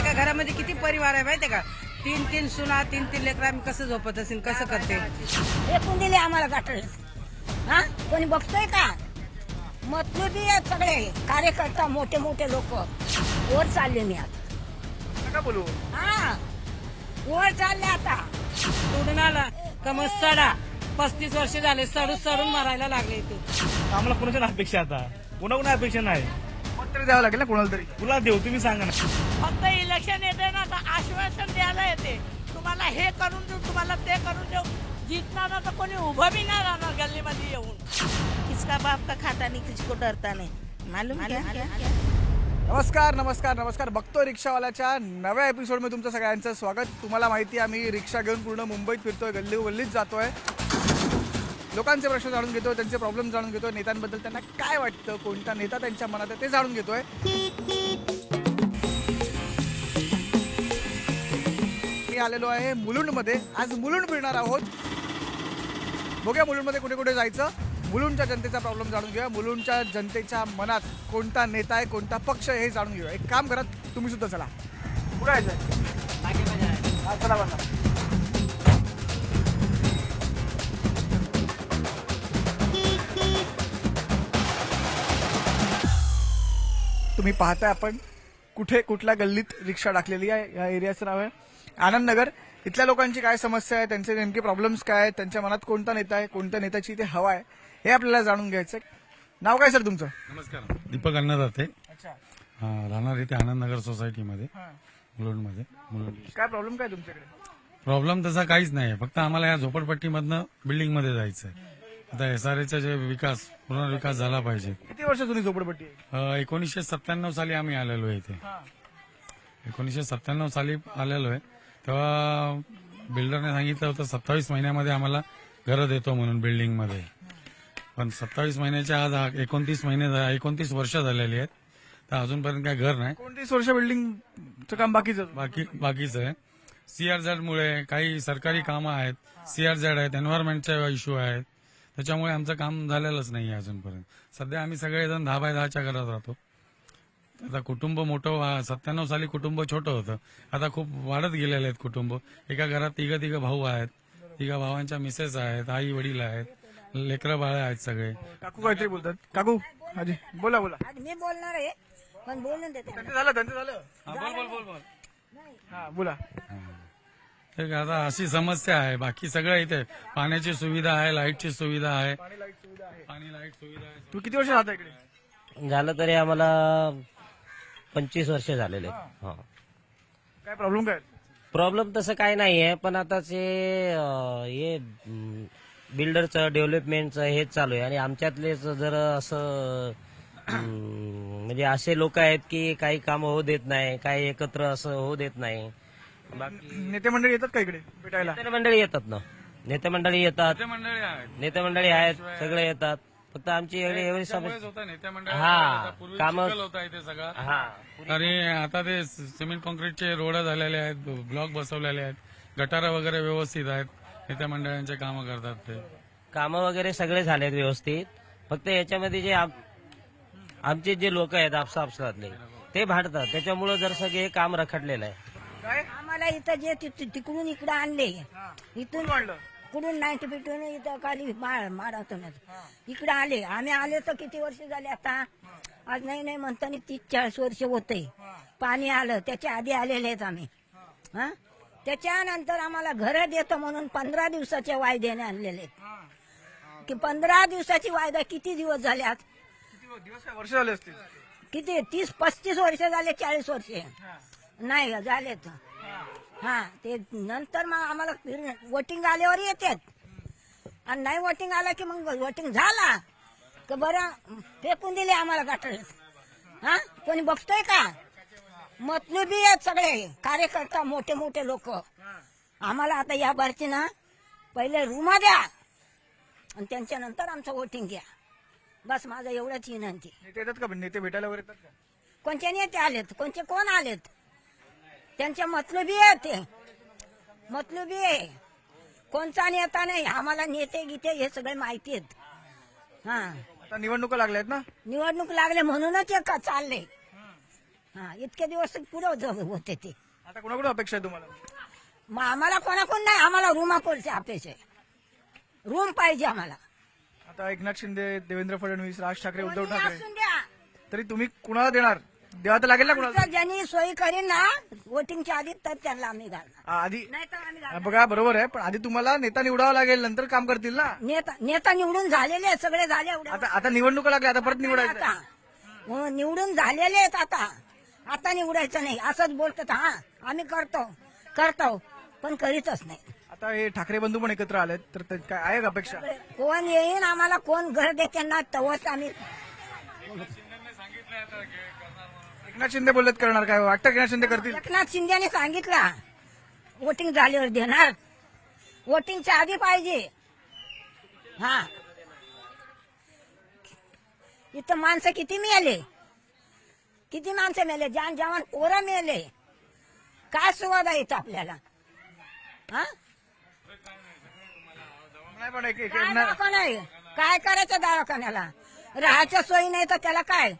एका घरामध्ये किती परिवार आहे माहितीये का? तीन तीन सुना, तीन तीन लेकरं, आम्ही कसं झोपत असेल, कसं करते? फेकून दिले आम्हाला गटर. हा, कोणी बघतोय का? मतलबी आहेत सगळे कार्यकर्ता, मोठे मोठे लोक वर चालले मी आता. नका बोलू. हा, वर चालले आता. सोडून आला का मग सडा. 35 वर्ष झाले सडून सडून मारायला लागले इथे. आम्हाला कोणाच्या नाही अपेक्षा आता, कोणा अपेक्षा नाही. मत तरी द्यावं लागेल ना कोणाला तरी. तुला देऊ, तुम्ही सांगा ना. फक्त इलेक्शन येते ना तर आश्वासन द्यायला येते, तुम्हाला हे करून देऊ, तुम्हाला ते करून देऊ. जितना ना तर कोणी उभं बी नाही राहणार गल्लीमध्ये येऊन. किसका बाप का खाता नहीं, किसको डरता नहीं. मालूम क्या? नमस्कार नमस्कार नमस्कार. बघतो रिक्षावाल्याच्या नव्या एपिसोडमध्ये तुमचं सगळ्यांचं स्वागत. तुम्हाला माहिती आहे आम्ही रिक्षा घेऊन पूर्ण मुंबईत फिरतोय, गल्ली गल्लीत जातोय, लोकांचे प्रश्न जाणून घेतोय, त्यांचे प्रॉब्लेम जाणून घेतोय, नेत्यांबद्दल त्यांना काय वाटतं, कोणता नेता त्यांच्या मनात आहे ते जाणून घेतोय. मी आलेलो आहे मुलुंडमध्ये. आज मुलुंड फिरणार आहोत. बघूया मुलुंडमध्ये कुठे कुठे जायचं, मुलुंडच्या जनतेचा प्रॉब्लेम जाणून घेऊया, मुलुंडच्या जनतेच्या मनात कोणता नेता आहे, कोणता पक्ष आहे हे जाणून घेऊया. एक काम करा, तुम्ही सुद्धा चला. कुठे आहे? चला बघा. तुम्ही पाहताय आपण कुठे कुठल्या गल्लीत रिक्षा टाकलेली आहे. या एरियाचं नाव आहे आनंद नगर. इथल्या लोकांची काय समस्या आहे, त्यांचे नेमके प्रॉब्लेम्स काय आहेत, त्यांच्या मनात कोणता नेता आहे, कोणत्या नेत्याची इथे हवा आहे हे आपल्याला जाणून घ्यायचं. नाव काय सर तुमचं? नमस्कार, दीपक अन्नदाते. अच्छा, राहणार इथे आनंदनगर सोसायटीमध्ये, मुलुंडमध्ये. काय प्रॉब्लेम काय तुमच्याकडे? प्रॉब्लेम तसा काहीच नाही, फक्त आम्हाला या झोपडपट्टीमधनं बिल्डिंगमध्ये जायचं आहे. आता एसआरएचा जे विकास, पुनर्विकास झाला पाहिजे. किती वर्ष जुनी झोपडपट्टी आहे? 1997 साली आम्ही आलेलो आहे इथे. 1997 साली आलेलो आहे, तेव्हा बिल्डरने सांगितलं होतं 27 महिन्यामध्ये आम्हाला घरं देतो म्हणून बिल्डिंगमध्ये. पण 27 महिन्याच्या आज 29 वर्ष झालेली आहेत, तर अजूनपर्यंत काय घर नाही. 29 वर्ष बिल्डिंगचं काम बाकीच आहे. सीआरझेड मुळे काही सरकारी कामं आहेत, सीआरझेड आहेत, एन्व्हायरमेंटचे इश्यू आहेत, त्याच्यामुळे आमचं काम झालेलंच नाही अजूनपर्यंत. सध्या आम्ही सगळेजण 10 बाय 10च्या घरात राहतो. आता कुटुंब मोठं, 97 साली कुटुंब छोटं होतं, आता खूप वाढत गेलेले आहेत कुटुंब. एका घरात तिघ भाऊ आहेत, 3 भावांच्या मिसेस आहेत, आई वडील आहेत, लेकरं बाळ आहेत सगळे. काकू काहीतरी बोलतात. काकू हाजी बोला. आज मी बोलणार आहे पण बोलून देते. त्यांचं झालं. बोल. हा बोला. तर आता अशी समस्या आहे. बाकी सगळं इथे पाण्याची सुविधा आहे, लाईटची सुविधा आहे, पाणी लाईट सुविधा आहे. तू किती वर्ष राहता इकडे? झालं तरी आम्हाला 25 वर्ष झालेले. काय प्रॉब्लेम काय? प्रॉब्लेम तसं काही नाही आहे, पण आताचे हे बिल्डरचं डेव्हलपमेंटचं हेच चालू आहे. आणि आमच्यातलेच जर असं म्हणजे असे लोक आहेत की काही काम होऊ देत नाही, काही एकत्र असं होऊ देत नाही. बाकी नेते मंडळी येतात का इकडे भेटायला? नेते मंडळी येतात ना, नेते मंडळी येतात, मंडळी आहेत, नेते मंडळी आहेत, सगळे येतात. फक्त आमची एवढी समस्या होता नेत्या हा, कामं- होता इथे सगळा. हा आणि आता ते सिमेंट कॉन्क्रीटचे रोड झालेले आहेत, ब्लॉक बसवलेले आहेत, गटारं वगैरे व्यवस्थित आहेत, नेत्या मंडळांचे कामं करतात ते. कामं वगैरे सगळे झालेत व्यवस्थित. फक्त याच्यामध्ये जे आमचे जे लोक आहेत आपसातले ते भांडतात, त्याच्यामुळे जर सगळे काम रखडलेलं आहे. काय आम्हाला इथं जे तिकडून इकडे आणले, इथून वाढलं? कुठून 90 पिटून इथं खाली मारातून इकडे आले. आम्ही आले तर किती वर्ष झाले आता? आज नाही म्हणताना 30-40 वर्ष होते. पाणी आलं, त्याच्या आधी आलेले आहेत आम्ही. हा, त्याच्यानंतर आम्हाला घरं देतो म्हणून 15 दिवसाच्या वायद्याने आणलेले आहेत. की 15 दिवसाची वायदा किती दिवस झाले? आज किती दिवस काय वर्ष झाले असतील? किती 30-35 वर्ष झाले, 40 वर्ष नाही झालेत. हा, ते नंतर मग आम्हाला वोटिंग आल्यावर येतात, आणि नाही वोटिंग आला की मग वोटिंग झाला का बरं फेकून दिले आम्हाला गटर. हा, कोणी बघतोय का? मतलबी आहेत सगळे कार्यकर्ता, मोठे मोठे लोक. आम्हाला आता या बारची ना पहिले रूमा द्या आणि त्यांच्या नंतर आमचं वोटिंग घ्या. बस माझं एवढंच विनंती. नेते येतात का? नेते भेटायला वगैरे येतात का? कोणते नेते आलेत, कोणते कोण आलेत? त्यांच्या मतलबी आहे, ते मतलबी आहे. कोणता नेता नाही आम्हाला. नेते गीते हे सगळे माहिती आहेत. हा, आता निवडणुका लागल्या आहेत ना? निवडणूक लागले म्हणूनच हे का चालले. हा इतके दिवस पुढे होते ते. आता कोणाकडून अपेक्षा आहे तुम्हाला? मग आम्हाला कोणाकोण नाही, आम्हाला रूमापोरची अपेक्षा आहे. रूम पाहिजे आम्हाला. आता एकनाथ शिंदे, देवेंद्र फडणवीस, राज ठाकरे, उद्धव कोणी ठाकरे, असून द्या. तरी तुम्ही कुणाला देणार? द्यावं तर लागेल ना कुणाला? आमचं ज्यांनी सोयी करीन ना वोटिंगच्या आधी तर त्यांना आम्ही घालणार, आधी नाही तर आम्ही घालणार. बघा बरोबर आहे, पण आधी तुम्हाला नेता निवडावा लागेल, नंतर काम करतील ना. नेता निवडून झालेले आहेत, सगळे झाले एवढे. आता निवडणुका लागल्या, आता परत निवडायचं आता हो, निवडून झालेले आहेत. आता निवडायचं नाही असंच बोलतात. हा आम्ही करतो पण करीतच नाही. आता हे ठाकरे बंधू पण एकत्र आलेत, तर काय आहे का अपेक्षा? कोण येईन आम्हाला, कोण घर देते ना तेव्हाच आम्ही. एकनाथ शिंदे बोललेत करणार, काय वाटतं एकनाथ शिंदे करतील? एकनाथ शिंदेने सांगितलं वोटिंग झाल्यावर देणार, वोटिंगच्या आधी पाहिजे. हा इथं माणसं किती मिळाले, किती माणसं मिळाले, जान जवान पोरं मिळाले. काय सुवाद आहे इथं आपल्याला? हा नाही पण काय दवाखाना आहे? काय करायचं दवाखान्याला? राहायच्या सोयी नाही तर त्याला काय?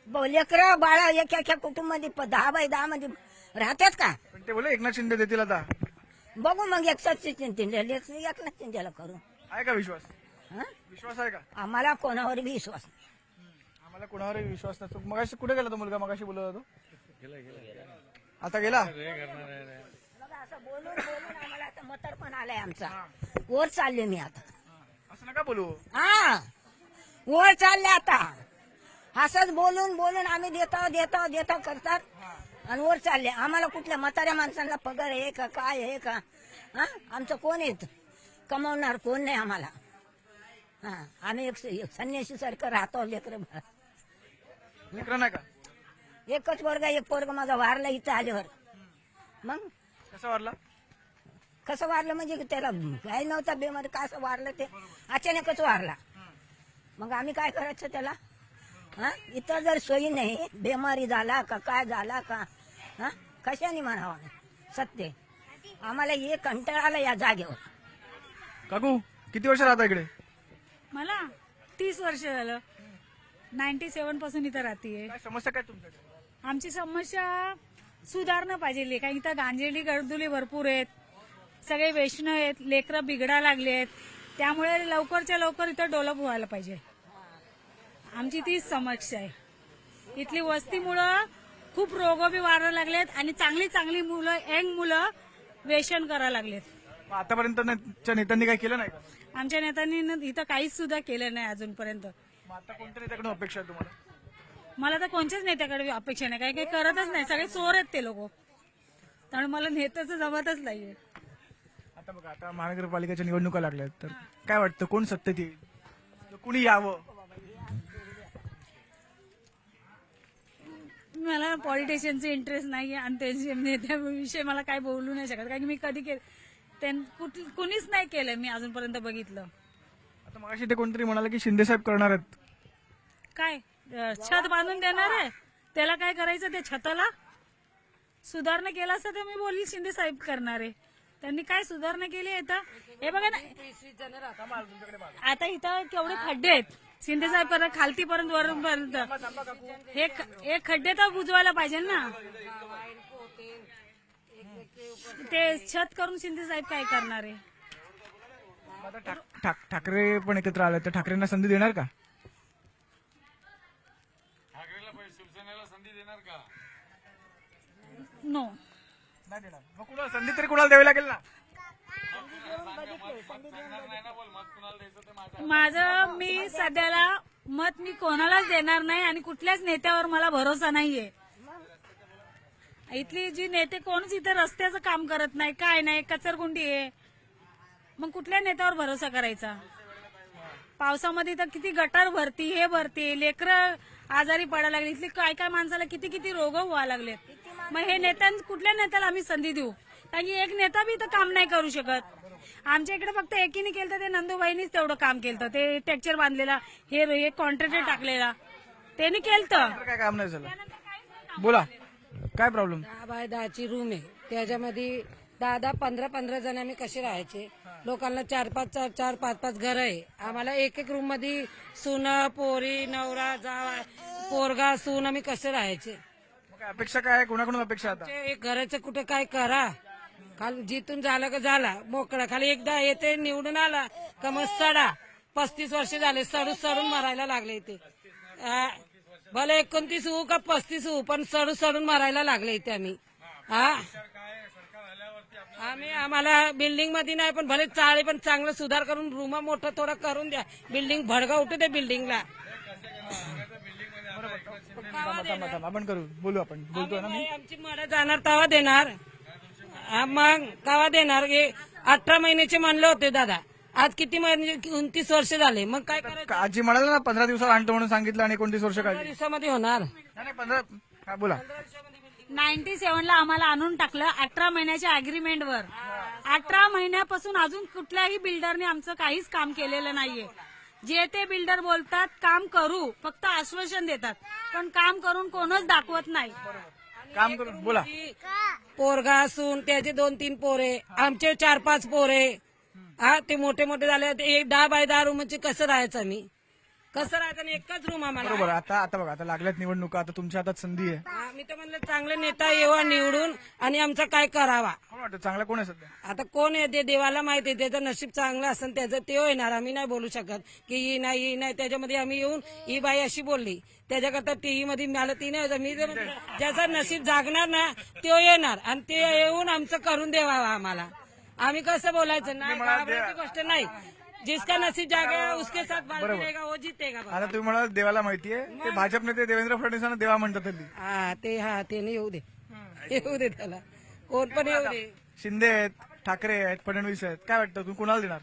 लेकरं बाळा एका कुटुंब मध्ये 10 बाय 10 मध्ये राहतात का? पण ते बोले एकनाथ शिंदे देतील. आता बघू मग एकनाथ शिंदेला करू. आहे का विश्वास? हं? विश्वास आहे का? आम्हाला कोणावर बी विश्वास नाही. आम्हाला कोणावरही विश्वास नसतो. मगाशी कुठे गेला तो मुलगा? मगाशी बोलत होतो. आता गेला. बघा, असं बोलून आम्हाला आता मतर पण आलाय आमचा. वर चालले मी आता. असं नका बोलू. हा वर चालले आता. असंच बोलून आम्ही देतो करतात आणि वर चालले. आम्हाला कुठल्या म्हाताऱ्या माणसांना पगार आहे का, काय आहे का? हा आमचं कोण येत कमावणार कोण नाही आम्हाला. हा आम्ही एक संन्यासी सारखं राहतो. लेकरं नाही का? एकच एक पोरगा माझा वारला इथं आल्यावर. मग कसं वाटला? कसं वारलं म्हणजे त्याला काय नव्हता बेमारी, कसं वारलं ते अचानकच वारला. मग आम्ही काय करायचं त्याला? हा इथं जर सोयी नाही, बेमारी झाला का काय झाला का, हा कशाने म्हणावा सत्य. आम्हाला हे कंटाळा आला या जागेवर. काकू किती वर्ष राहता इकडे? मला 30 वर्ष झालं. 97 पासून इथं राहतीये. काय समस्या काय तुमच्याकडे? आमची समस्या सुधारणं पाहिजे. कारण इथं गांजेली गळदुली भरपूर आहेत, सगळे वैष्णव आहेत, लेकरं बिघडा लागलेत. त्यामुळे लवकरच्या लवकर इथं डेव्हलप व्हायला पाहिजे. आमची तीच समस्या आहे. इथली वस्तीमुळं खूप रोग बी वाढायला लागलेत आणि चांगली मुलं, यंग मुलं व्यसन करायला लागलेत. आतापर्यंत नेत्यांनी काय केलं नाही का? आमच्या नेत्यांनी इथं काहीच सुद्धा केलं नाही अजूनपर्यंत. मग आता कोणत्या नेत्याकडून अपेक्षा आहे तुम्हाला? मला तर कोणत्याच नेत्याकडे अपेक्षा नाही. काही करतच नाही, सगळे चोर आहेत ते लोक. त्यामुळे मला नेत्याचं जमतच नाहीये. आता बघा, आता महानगरपालिकेच्या निवडणुका लागल्यात, तर काय वाटतं कोण सत्तेत येईल? कुणी यावं? मला पॉलिटिशियनचे इंटरेस्ट नाहीये आणि त्यांच्या नेत्याविषयी मला काय बोलू नाही शकत. कारण की मी कधी कुणीच नाही केलं मी अजूनपर्यंत बघितलं. आता मगाशी ते कोणतरी म्हणाले की शिंदे साहेब करणार आहेत. काय छत बांधून देणार आहे? त्याला काय करायचं? ते छताला सुधारणा केला असतं तर मी बोलली शिंदे साहेब करणार आहे. त्यांनी काय सुधारणा केली आहे? हे बघा ना, आता इथं केवढे खड्डे आहेत. शिंदे साहेब परत खालतीपर्यंत वरूनपर्यंत हे खड्डे तर बुजवायला पाहिजे ना. ते छत करून शिंदे साहेब काय करणार आहे? आता ठाकरे पण एकत्र आले, तर ठाकरेंना संधी देणार का? शिवसेनेला संधी देणार का? नो, नाही देणार. मग कुणाला संधी तरी कुणाला द्यावी लागेल ना. माझं मी सध्याला मत मी कोणालाच देणार नाही आणि कुठल्याच नेत्यावर मला भरोसा नाहीये. इथली जी नेते कोणच इथं रस्त्याचं काम करत नाही, काय नाही, कचरगुंडी आहे. मग कुठल्या नेत्यावर भरोसा करायचा? पावसामध्ये तर किती गटार भरती, हे भरती, लेकरं आजारी पडायला लागली. इथली काय माणसाला किती रोग व्हायला लागलेत. मग हे कुठल्या नेत्याला आम्ही संधी देऊ? कारण की एक नेता बी तर काम नाही करू शकत. आमच्या इकडे फक्त एकीने केलं तर ते नंदूबाईनीच तेवढं काम केलं. ते टेक्चर बांधलेला, हे कॉन्ट्रॅक्टर टाकलेला त्यांनी केलं. काय काम नाही झालं? बोला, काय प्रॉब्लेम? 10 बाय 10ची रूम आहे. त्याच्यामध्ये 10 15 जण आम्ही कसे राहायचे? लोकांना 4 5 घर आहे. आम्हाला एक रूम मध्ये सून, पोरी, नवरा, जावा, पोरगा, सून आम्ही कसे राहायचे? काय अपेक्षा काय आहे? कोणाकडून अपेक्षा आता? ते घराचं कुठे काय करा, खाली जिथून झालं का झाला मोकळा, खाली एकदा येते निवडून आला का मग सडा. 35 वर्ष झाले सडू सडून मरायला लागले इथे. भले 29 होऊ का 35 होऊ, पण सडू सडून मरायला लागले इथे आम्ही. आम्हाला बिल्डिंग मध्ये नाही, पण भले चाळे पण चांगलं सुधार करून रूम मोठं थोडं करून द्या. बिल्डिंग भडगा उठू दे बिल्डिंगला. आपण करू, बोलू, आपण बोलतोय ना मी. आमची मडा जाणार तेव्हा देणार. मग केव्हा देणार? 18 महिन्याचे म्हणले होते दादा, आज किती महिने? 29 वर्ष झाले. मग काय करायचं? आजी म्हणाले ना 15 दिवसात आणतो म्हणून सांगितलं आणि 29 वर्ष 15 काढली. दिवसामध्ये होणार. नाही 15. हा बोला. 97ला आम्हाला आणून टाकलं 18 महिन्याच्या अग्रीमेंटवर. 18 महिन्यापासून अजून कुठल्याही बिल्डरने आमचं काहीच काम केलेलं नाहीये. जे ते बिल्डर बोलतात काम करू, फक्त आश्वासन देतात, पण काम करून कोणच दाखवत नाही. काम करून बोला. पोरगा असून त्याचे 2-3 पोरे, आमचे 4-5 पोरे. ते मोठे मोठे झाले. 10 बाय 10 रूमचे कसं राहायचं आम्ही? कसं राहायचं? आणि एकच रूम आम्हाला. बरोबर. आता बघा, आता लागल्यात निवडणुका, आता तुमच्या हातात संधी आहे. मी तर म्हणलं चांगले नेता येवा निवडून आणि आमचा काय करावा. कोण वाटतं चांगला? कोण आहे सध्या? आता कोण आहे ते देवाला माहिती आहे. त्याचं नशीब चांगलं असेल त्याचं ते येणार. आम्ही नाही बोलू शकत की ही नाही त्याच्यामध्ये आम्ही येऊन ही बाई अशी बोलली त्याच्याकरता टीव्ही मध्ये मला ती नाही. मी तर ज्याचा नशीब जागणार ना तो येणार आणि ते येऊन आमचं करून द्यावा आम्हाला. आम्ही कसं बोलायचं? नाही घाबरायची गोष्ट नाही. जिसका नसीब जागेगा उसके साथ बाल मिलेगा, वो जीतेगा. आता तुम्ही म्हणाल देवाला माहितीये, ते भाजप नेते देवेंद्र फडणवीसांना देवा म्हणतात हल्ली. ते नाही येऊ दे, येऊ दे त्याला, कोण पण येऊ दे. शिंदे आहेत, ठाकरे आहेत, फडणवीस आहेत. काय वाटतं तुम्ही कोणाला देणार?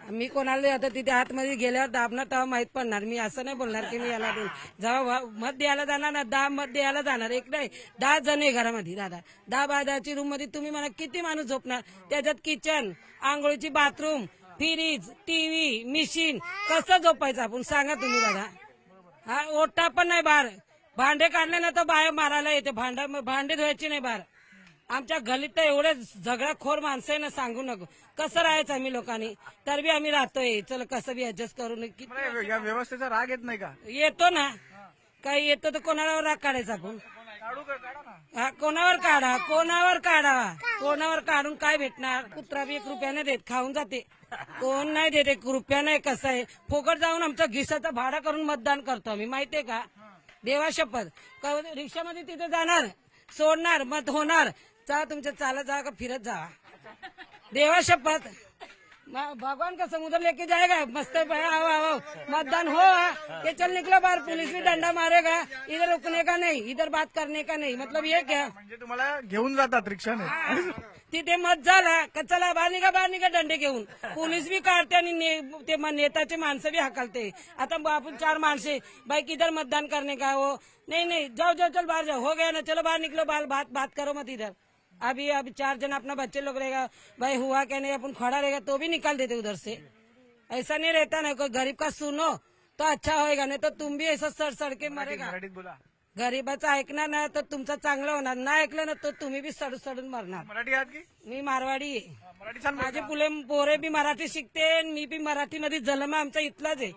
मी कोणाला आता तिथे आतमध्ये गेल्यावर दाबणार तेव्हा माहित पडणार. मी असं नाही बोलणार की मी याला देईन. जेव्हा मत द्यायला जाणार ना 10 मत द्यायला जाणार. एक नाही 10 जण आहे घरामध्ये दादा. 10 बाय 10ची रूम मध्ये तुम्ही म्हणा किती माणूस झोपणार? त्याच्यात किचन, आंघोळीची बाथरूम, फ्रीज, टीव्ही, मशीन, कसं झोपायचं आपण सांगा तुम्ही दादा. ओटा पण नाही बाहेर. भांडे काढले ना तर बाहेर मारायला येते. भांडे धुवायची नाही बाहेर. आमच्या गलीत तर एवढे झगडाखोर माणसं आहे ना सांगू नको. कसं राहायचं आम्ही लोकांनी? तर बी आम्ही राहतोय. चल कसं बी ऍडजस्ट करून. या व्यवस्थेचा राग येत नाही का? येतो ना. काही येतो तर कोणाला राग काढायचा आपण? कोणावर काढावा? कोणावर काढून काय भेटणार? कुत्रा बी 1 रुपयाने देत खाऊन जाते. कोण नाही देत 1 रुपया नाही. कसं आहे फोकट जाऊन आमचं घिसाचा भाडा करून मतदान करतो आम्ही. माहितीये का? देवा शपथ. रिक्षामध्ये तिथे जाणार, सोडणार, मत होणार. जा तुमच्या चालत जा का फिरत जा. देवा शपथ. भगवान का समुद्र लेके जाएगा मस्त आओ मतदान हो. ये चल निकला बाहर, पुलिस भी डंडा मारेगा. इधर रुकने का नहीं, इधर बात करने का नहीं. मतलब ये क्या? म्हणजे तुम्हाला घेऊन जातात रिक्षाने. तिथे मत झाला का चला बाहेर निघा दंडे घेऊन. पोलीस भी काढते आणि ते नेताचे माणसं भी हाकलते. आता आपण 4 माणसे भाई किधर मतदान करने का? हो नहीं जाओ चल बाहर जाओ. हो गया ना, चलो बाहर निकलो, बात करो मत इधर. अभी 4 जन अपना बच्चे लोग रहेगा भाई हुआ क्या नहीं, अपन खड़ा रहेगा तो भी निकाल देते उधर से. ऐसा नहीं रहता ना. कोई गरीब का सुनो तो अच्छा होएगा, नहीं तो तुम भी ऐसा सड़ के मरेगा. मराठीत बोला. गरीबाचं ऐकणार ना तर तुमचं चांगलं होणार. नाही ऐकलं ना तर तुम्ही बी सडून मरणार. मराठी आहात की? मी मारवाडी आहे. मराठी छान माझे पोरे बी मराठी शिकते. मी बी मराठीमध्ये जन्म आमचा इथलाच आहे.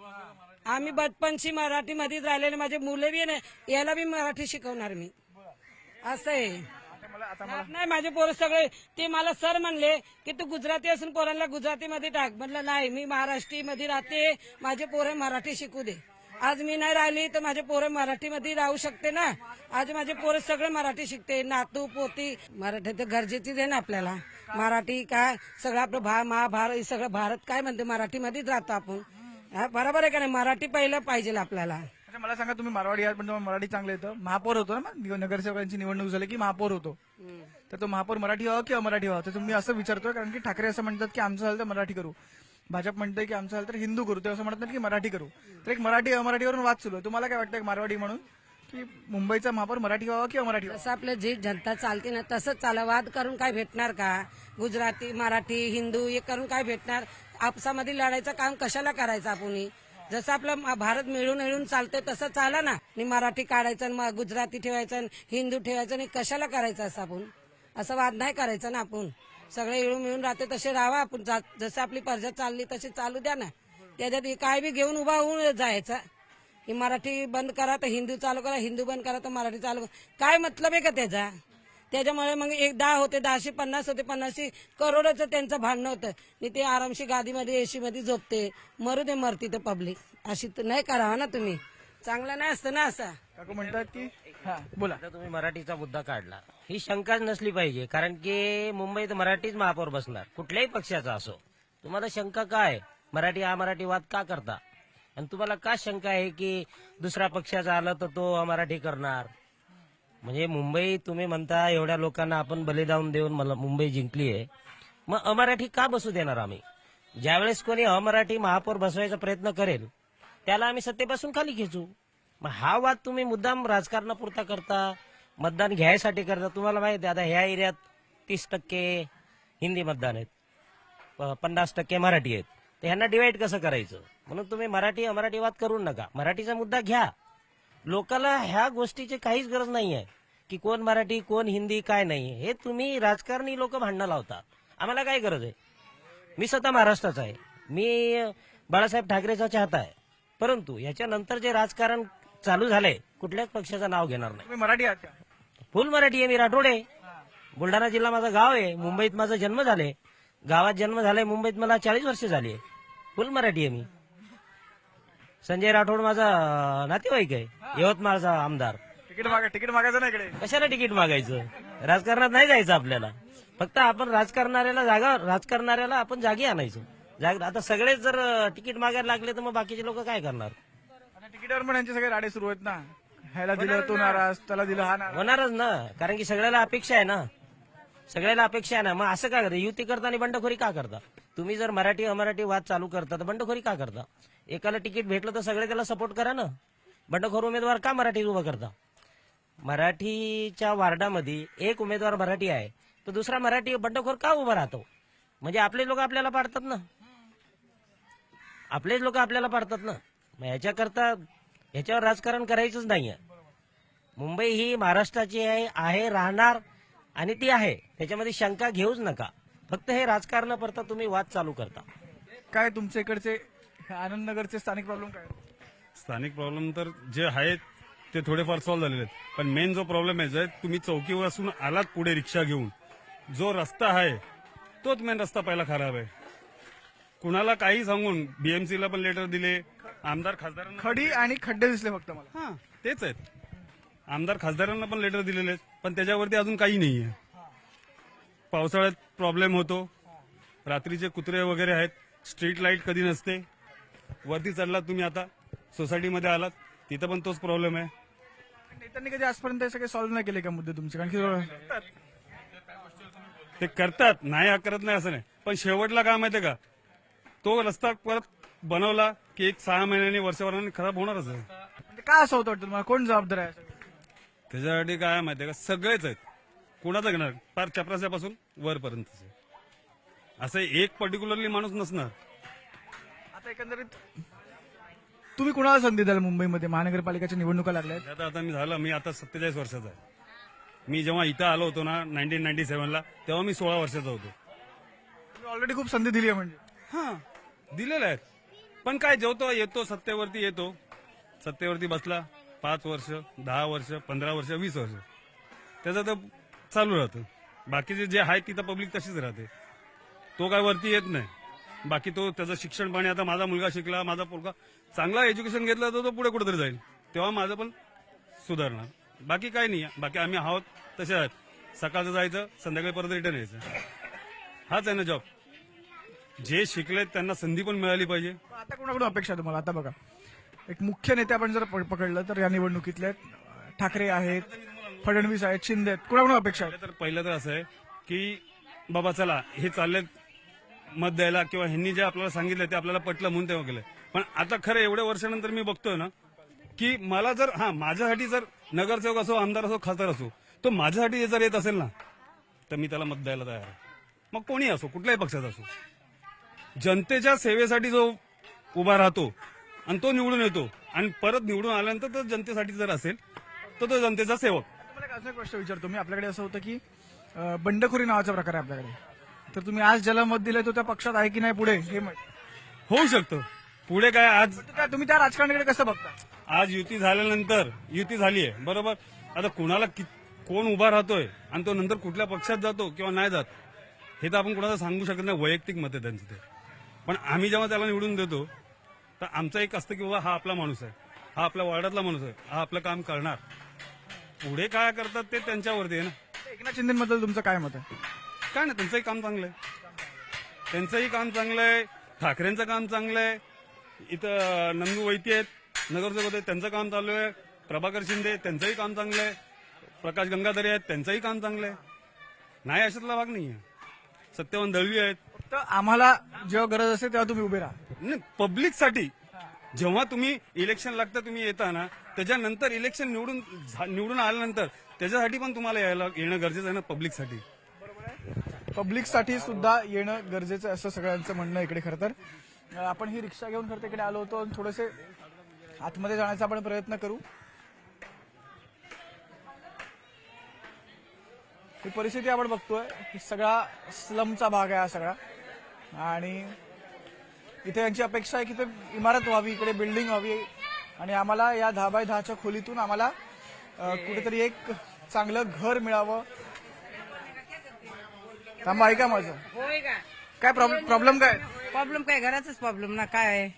आम्ही बचपनशी मराठीमध्येच राहिलेले. माझे मुले बी ना याला बी मराठी शिकवणार मी. असं आहे. नाही माझे पोरं सगळे ते मला सर म्हणले की तू गुजराती असून पोरांना गुजरातीमध्ये टाक. म्हटलं नाही मी महाराष्ट्रीमध्ये राहते. माझे पोरं मराठी शिकू दे. आज मी नाही राहिली तर माझे पोरं मराठीमध्ये राहू शकते ना. आज माझे पोरं सगळे मराठी शिकते. नातू पोती मराठी तर गरजेचीच आहे ना आपल्याला. मराठी काय सगळं आपलं महाभारत सगळं भारत काय म्हणते मराठीमध्येच राहतो आपण. बरोबर आहे का नाही? मराठी पहिलं पाहिजे आपल्याला. मला सांगा तुम्ही मारवाडी आहात पण तुम्हाला मराठी चांगलं येतं. महापौर होतो ना, नगरसेवकांची निवडणूक झाली की महापौर होतो. तर तो महापौर मराठी व्हावा की अमराठी व्हावा? तर तुम्ही असं विचारतोय कारण की ठाकरे असं म्हणतात की आमचं झालं तर मराठी करू, भाजप म्हणतंय की आमचं झालं तर हिंदू करू, ते असं म्हणतात की मराठी करू. तर एक मराठी अमराठीवरून वाद सुरू आहे. तुम्हाला काय वाटतं मारवाडी म्हणून की मुंबईचा महापौर मराठी व्हावा की अमराठी व्हावा? जसं आपलं जे जनता चालते ना तसंच चाला. वाद करून काय भेटणार का? गुजराती मराठी हिंदू हे करून काय भेटणार? आपसामध्ये लढायचं काम कशाला करायचं आपण? जसं आपलं भारत मिळून चालतंय तसं चाला ना. मराठी काढायचं, मग गुजराती ठेवायचं, हिंदू ठेवायचं, आणि कशाला करायचं असं आपण? असं वाद नाही करायचं ना आपण. सगळे मिळून राहते तसे राहा आपण. जसं आपली प्रजा चालली तशी चालू द्या ना. त्याच्यात काय बी घेऊन उभा होऊन जायचं. ही मराठी बंद करा तर हिंदू चालू करा, हिंदू बंद करा तर मराठी चालू करा. काय मतलब आहे का त्याचा? त्याच्यामुळे मग 10 होते, 10 50 होते, 50 करोडचं त्यांचं भांडणं होतं. आणि ते आरामशी गादीमध्ये एसी मध्ये झोपते. मरू दे, मरती तर पब्लिक. अशी तर नाही करावं ना तुम्ही. चांगलं नाही असतं ना असं. काकू म्हणतात की हा बोला. आता तुम्ही मराठीचा मुद्दा काढला, ही शंकाच नसली पाहिजे. कारण की मुंबईत मराठीच महापौर बसणार, कुठल्याही पक्षाचा असो. तुम्हाला शंका काय? मराठी अमराठी वाद का करता? आणि तुम्हाला का शंका आहे की दुसऱ्या पक्षाचा आला तर तो अमराठी करणार? म्हणजे मुंबई तुम्ही म्हणता एवढ्या लोकांना आपण बलिदान देऊन मला मुंबई जिंकली आहे, मग अमराठी का बसू देणार आम्ही? ज्यावेळेस कोणी अमराठी महापौर बसवायचा प्रयत्न करेल त्याला आम्ही सत्तेपासून खाली खेचू. मग हा वाद तुम्ही मुद्दाम राजकारणापुरता करता, मतदान घ्यायसाठी करता. तुम्हाला माहिती आहे आता ह्या एरियात 30% हिंदी मतदान आहेत, 50% मराठी आहेत. तर ह्यांना डिवाइड कसं करायचं? म्हणून तुम्ही मराठी अमराठी वाद करू नका, मराठीचा मुद्दा घ्या. लोकांना ह्या गोष्टीची काहीच गरज नाही आहे की कोण मराठी कोण हिंदी काय नाही. हे तुम्ही राजकारणी लोक भांडणं लावता. आम्हाला काय गरज आहे? मी स्वतः महाराष्ट्राचा आहे, मी बाळासाहेब ठाकरेचा चाहता आहे. परंतु याच्यानंतर जे राजकारण चालू झालंय कुठल्याच पक्षाचं नाव घेणार नाही. तुम्ही मराठी आहात का? फुल मराठी आहे, मी राठोड आहे. बुलढाणा जिल्हा माझं गाव आहे, मुंबईत माझा जन्म झालाय, गावात जन्म झालाय, मुंबईत मला 40 वर्ष झाली आहे. फुल मराठी आहे मी. संजय राठोड माझा नातेवाईक आहे, यवतमाळचा आमदार. तिकीट मागायचं ना इकडे. कशाला तिकीट मागायचं? राजकारणात नाही जायचं आपल्याला. फक्त आपण राजकारणाऱ्याला आपण जागी आणायचं. आता सगळेच जर तिकीट मागायला लागले तर मग बाकीचे लोक काय करणार? आता तिकीटावर पण यांचे सगळे राडे सुरू आहेत ना. ह्याला दिलं तो नाराज, त्याला दिलं हा नाराज. होणारच ना, कारण की सगळ्याला अपेक्षा आहे ना. सगळ्याला अपेक्षा आहे ना. मग असं का करता? युती करता आणि बंडखोरी का करता? तुम्ही जर मराठी अमराठी वाद चालू करता तर बंडखोरी का करता? एकाला तिकीट भेटलं तर सगळे त्याला सपोर्ट करा ना. बंडखोर उमेदवार का मराठी उभा करता? मराठीच्या वार्डामध्ये एक उमेदवार मराठी आहे तर दुसरा मराठी बंडखोर का उभा राहतो? म्हणजे आपले लोक आपल्याला पाडतात ना. आपलेच लोक आपल्याला पाडतात ना. मग ह्याच्यावर राजकारण करायचंच नाहीये. मुंबई ही महाराष्ट्राची आहे, राहणार आणि ती आहे. त्याच्यामध्ये शंका घेऊच नका. फक्त हे राजकारणापुरता तुम्ही वाद चालू करता. काय तुमच्या इकडचे आनंदनगरचे स्थानिक प्रॉब्लेम काय? स्थानिक प्रॉब्लेम तर जे आहेत ते थोडेफार सॉल्व्ह झालेले आहेत. पण मेन जो प्रॉब्लेम आहे, जर तुम्ही चौकीवर असून आलात पुढे रिक्षा घेऊन, जो रस्ता आहे तोच मेन रस्ता पहिला खराब आहे. कुणाला काही सांगून बीएमसीला पण लेटर दिले, आमदार खासदारांना खडी आणि खड्डे दिसले फक्त मला. हा तेच आहेत. आमदार खासदारांना पण लेटर दिलेले आहेत, पण त्याच्यावरती अजून काही नाहीये. पावसाळ्यात प्रॉब्लेम होतो, रात्रीचे कुत्रे वगैरे आहेत, स्ट्रीट लाईट कधी नसते. वरती चढलात तुम्ही, आता सोसायटीमध्ये आलात तिथं पण तोच प्रॉब्लेम आहे. नेत्यांनी कधी आजपर्यंत हे सगळे सॉल्व्ह नाही केले का मुद्दे तुमचे? कारण की ते करतात, नाही करत नाही असं नाही, पण शेवटला काय माहितीये का, तो रस्ता परत बनवला की 6 महिन्यांनी वर्षभराने खराब होणारच आहे. म्हणजे काय असं होतं वाटतं तुम्हाला? कोण जबाबदार आहे? त्याच्यासाठी काय माहितीये का, सगळेच आहेत. कोणाचं घेणार? फार चपराशापासून वरपर्यंत असं एक पर्टिक्युलरली माणूस नसणार. आता एकंदरीत तुम्ही कुणाला संधी द्याल? मुंबईमध्ये महानगरपालिकेच्या निवडणुका लागल्या आहेत. मी आता 47 वर्षाचा आहे. मी जेव्हा इथं आलो होतो ना 1997ला, तेव्हा मी 16 वर्षाचा होतो. तुम्ही ऑलरेडी खूप संधी दिली आहे म्हणजे. हा दिलेल्या आहेत, पण काय जेवतो येतो सत्तेवरती बसला 5 वर्ष 10 वर्ष 15 वर्ष 20 वर्ष त्याचं तर चालू राहतं. बाकीचे जे आहे तिथं पब्लिक तशीच राहते. तो काय वरती येत नाही. बाकी तो त्याचं शिक्षण पाणी, आता माझा मुलगा शिकला, माझा पोरगा चांगला एज्युकेशन घेतला तर तो पुढे कुठेतरी जाईल, तेव्हा माझं पण सुधारणार. बाकी काही नाही. बाकी आम्ही आहोत तसे आहेत. सकाळचं जायचं, संध्याकाळी परत रिटर्न यायचं, हाच आहे ना जॉब. जे शिकलेत त्यांना संधी पण मिळाली पाहिजे. आता कोणाकडून अपेक्षा आहे तुम्हाला? आता बघा, एक मुख्य नेते आपण जर पकडलं तर या निवडणुकीतले ठाकरे आहेत, फडणवीस आहेत, शिंदे आहेत. कोणाकडून अपेक्षा आहे? पहिलं तर असं आहे की बाबा चला हे चाललेत मत द्यायला, किंवा ह्यांनी जे आपल्याला सांगितलं ते आपल्याला पटलं म्हणून तेव्हा केलंय. पण आता खरं एवढ्या वर्षानंतर मी बघतोय ना की मला जर माझ्यासाठी जर नगरसेवक असो, आमदार असो, खासदार असो, तो माझ्यासाठी जर येत असेल ना तर मी त्याला मत द्यायला तयार आहे. मग कोणी असो, कुठल्याही पक्षाचा असो. जनतेच्या सेवेसाठी जो उभा राहतो आणि तो निवडून येतो आणि परत निवडून आल्यानंतर तर जनतेसाठी जर असेल तर तो जनतेचा सेवक. तुम्हाला अजून एक प्रश्न विचारतो मी. आपल्याकडे असं होतं की बंडखोरी नावाचा प्रकार आहे आपल्याकडे. तर तुम्ही आज ज्याला मत दिलंय तो त्या पक्षात आहे की नाही पुढे हे होऊ शकतं. पुढे काय आज तुम्ही त्या राजकारणाकडे कसं बघता? आज युती झाल्यानंतर युती झाली आहे बरोबर. आता कुणाला कोण उभा राहतोय आणि तो नंतर कुठल्या पक्षात जातो किंवा नाही जात हे तर आपण कुणाला सांगू शकत नाही. वैयक्तिक मत आहे त्यांचं ते. पण आम्ही जेव्हा त्याला निवडून देतो तर आमचं एक असतं की बाबा हा आपला माणूस आहे, हा आपल्या वार्डातला माणूस आहे, हा आपलं काम करणार. पुढे काय करतात ते त्यांच्यावरती आहे ना. एकनाथ शिंदेबद्दल तुमचं काय मत आहे? काय ना, त्यांचंही काम चांगलं आहे, त्यांचंही काम चांगलं आहे, ठाकरेंचं काम चांगलं आहे, इथं नंदू वैती आहेत नगरसेवक होते त्यांचं काम चालू आहे, प्रभाकर शिंदे त्यांचंही काम चांगलं आहे, प्रकाश गंगाधरे आहेत त्यांचंही काम चांगलं आहे. नाही अशातला भाग नाही आहे. सत्यवान दळवी आहेत. फक्त आम्हाला जेव्हा गरज असते तेव्हा तुम्ही उभे राहा. नाही, पब्लिकसाठी जेव्हा तुम्ही इलेक्शन लागतं तुम्ही येता ना, त्याच्यानंतर इलेक्शन निवडून आल्यानंतर त्याच्यासाठी पण तुम्हाला येणं गरजेचं आहे ना. पब्लिकसाठी सुद्धा येणं गरजेचं असं सगळ्यांचं म्हणणं इकडे. खरं तर आपण ही रिक्षा घेऊन खरं तर इकडे आलो होतो. थोडेसे आतमध्ये जाण्याचा आपण प्रयत्न करू. ही परिस्थिती आपण बघतोय, ही सगळा स्लमचा भाग आहे हा सगळा. आणि इथे यांची अपेक्षा आहे की ते इमारत व्हावी, इकडे बिल्डिंग व्हावी आणि आम्हाला या 10x10च्या खोलीतून आम्हाला कुठेतरी एक चांगलं घर मिळावं. थांबा, ऐका माझं. काय प्रॉब्लेम काय? प्रॉब्लेम काय, घराचाच प्रॉब्लेम ना. काय आहे,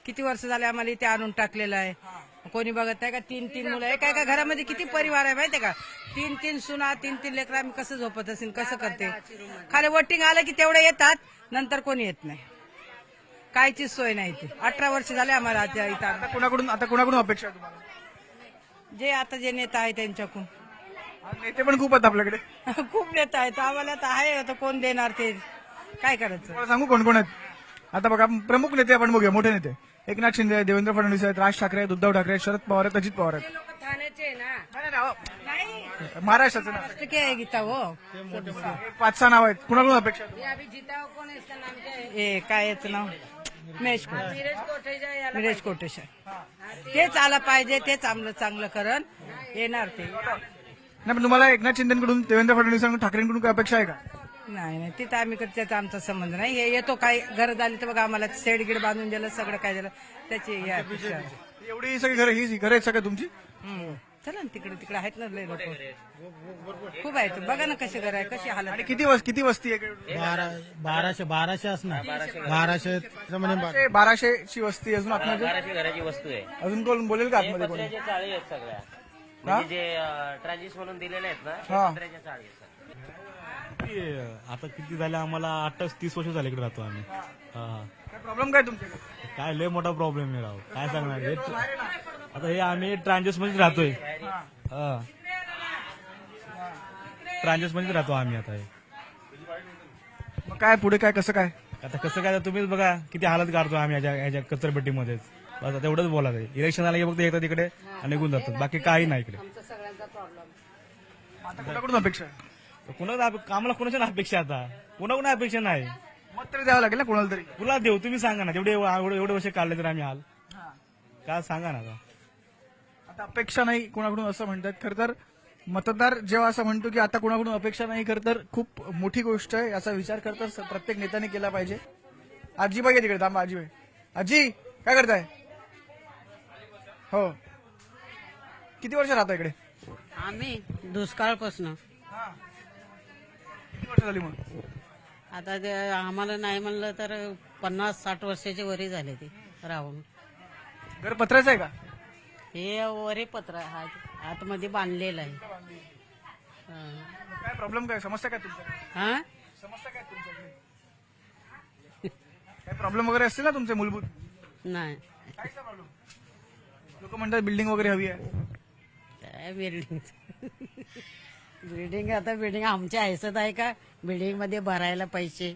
किती वर्ष झाले आम्हाला इथे आणून टाकलेलं आहे. कोणी बघत नाही का. 3 मुलं आहे. काय घरामध्ये किती परिवार आहे माहितीये का. 3 सुना, 3 लेकरं. आम्ही कसं झोपत असेल, कसं करते. खाली वोटिंग आलं की तेवढे येतात, नंतर कोणी येत नाही. कायचीच सोय नाही इथे. 18 वर्ष झाले आम्हाला इथं. आता कोणाकडून अपेक्षा आहे तुम्हाला? जे नेता आहे त्यांच्याकडून. नेते पण खूप आहेत आपल्याकडे. खूप नेता आहेत आम्हाला तर आहे. आता कोण देणार ते, काय करायचं. मला सांगू कोण कोण आहेत. आता बघा, प्रमुख नेते आपण बघूया. मोठे नेते एकनाथ शिंदे आहेत, देवेंद्र फडणवीस आहेत, राज ठाकरे आहेत, उद्धव ठाकरे आहेत, शरद पवार आहेत, अजित पवार आहेत. ठाण्याचे ना, महाराष्ट्राचं नाव आहे गीता हो. 5-6 नाव आहेत. कुणाकडून अपेक्षा आहे? काय याचं नाव, मिरेश कोटेश. तेच आलं पाहिजे, तेच चांगलं करण येणार ते. नाही, पण तुम्हाला एकनाथ शिंदेकडून, देवेंद्र फडणवीसांकडून, ठाकरेंकडून काय अपेक्षा आहे का? नाही तिथं आम्ही त्याचा आमचा संबंध नाही. हे येतो काय गरज आली तर बघा आम्हाला सेडगीड बांधून दिलं, सगळं काय दिलं त्याची अपेक्षा. एवढी सगळी घरं, ही घरं आहेत सगळं तुमची? चला ना, तिकडे आहेत ना लोक खूप आहेत. बघा ना कशी घर आहे, कशी हालत. आणि किती वस्ती आहे? 1200 असणार. 1200ची वस्ती. अजून आतमध्ये 1200 घराची वस्तू आहे. अजून कोण बोलेल का आतमध्ये कोणी? पत्र्याच्या चाळी आहेत सगळ्या, म्हणजे जे ट्रान्झिस म्हणून दिलेले आहेत ना, हा. पत्र्याच्या चाळी आहेत. आता किती झाले आम्हाला, 28-30 वर्ष झाले इकडे राहतो आम्ही. काय प्रॉब्लेम काय तुमच्याकडे? काय लय मोठा प्रॉब्लेम आहे राव, काय सांगणार. आता हे आम्ही ट्रान्झिस मध्ये राहतोय. ट्रान्झिस मध्ये राहतो आम्ही आता. मग काय पुढे काय, कसं काय? आता कसं काय, तुम्हीच बघा किती हालत काढतो आम्ही ह्याच्या कचरपट्टीमध्येच. बस आता एवढंच बोलायचं आहे. इलेक्शन आलं की फक्त येतात इकडे आणि निघून जातात, बाकी काही नाही इकडे. आता कुणाकडून अपेक्षा आहे? आम्हाला कोणाच्या अपेक्षा, आता कोणा अपेक्षा नाही. मत तरी द्यावं लागेल ना कोणाला तरी. तुला देऊ, तुम्ही सांगा ना. एवढे वर्ष काढले तर आम्ही हाल काय सांगा ना. आता अपेक्षा नाही कोणाकडून असं म्हणतात. खरं तर मतदार जेव्हा असं म्हणतो की आता कोणाकडून अपेक्षा नाही, खरं तर खूप मोठी गोष्ट आहे. याचा विचार करता प्रत्येक नेत्याने केला पाहिजे. आजीबाई आहे तिकडे, थांबा. आजीबाई, आजी काय करताय? हो, किती वर्ष राहता इकडे? आम्ही दुष्काळपासून. किती वर्ष झाली मग? आता ते आम्हाला नाही म्हणलं तर 50-60 वर्षाचे वरी झाले ते राहून. घर पत्र्याचं आहे का? हे वरे पत्र आतमध्ये बांधलेलं आहे. काय प्रॉब्लेम, काय समस्या काय तुमच्याकडे? हा, समस्या काय तुमच्याकडे? काय प्रॉब्लेम वगैरे असतील ना तुमचे मूलभूत? नाही काय प्रॉब्लेम? लोक म्हणतात बिल्डिंग वगैरे हवी आहे. काय बिल्डिंग आता बिल्डिंग आमच्या हैसत आहे का बिल्डिंग मध्ये भरायला पैसे?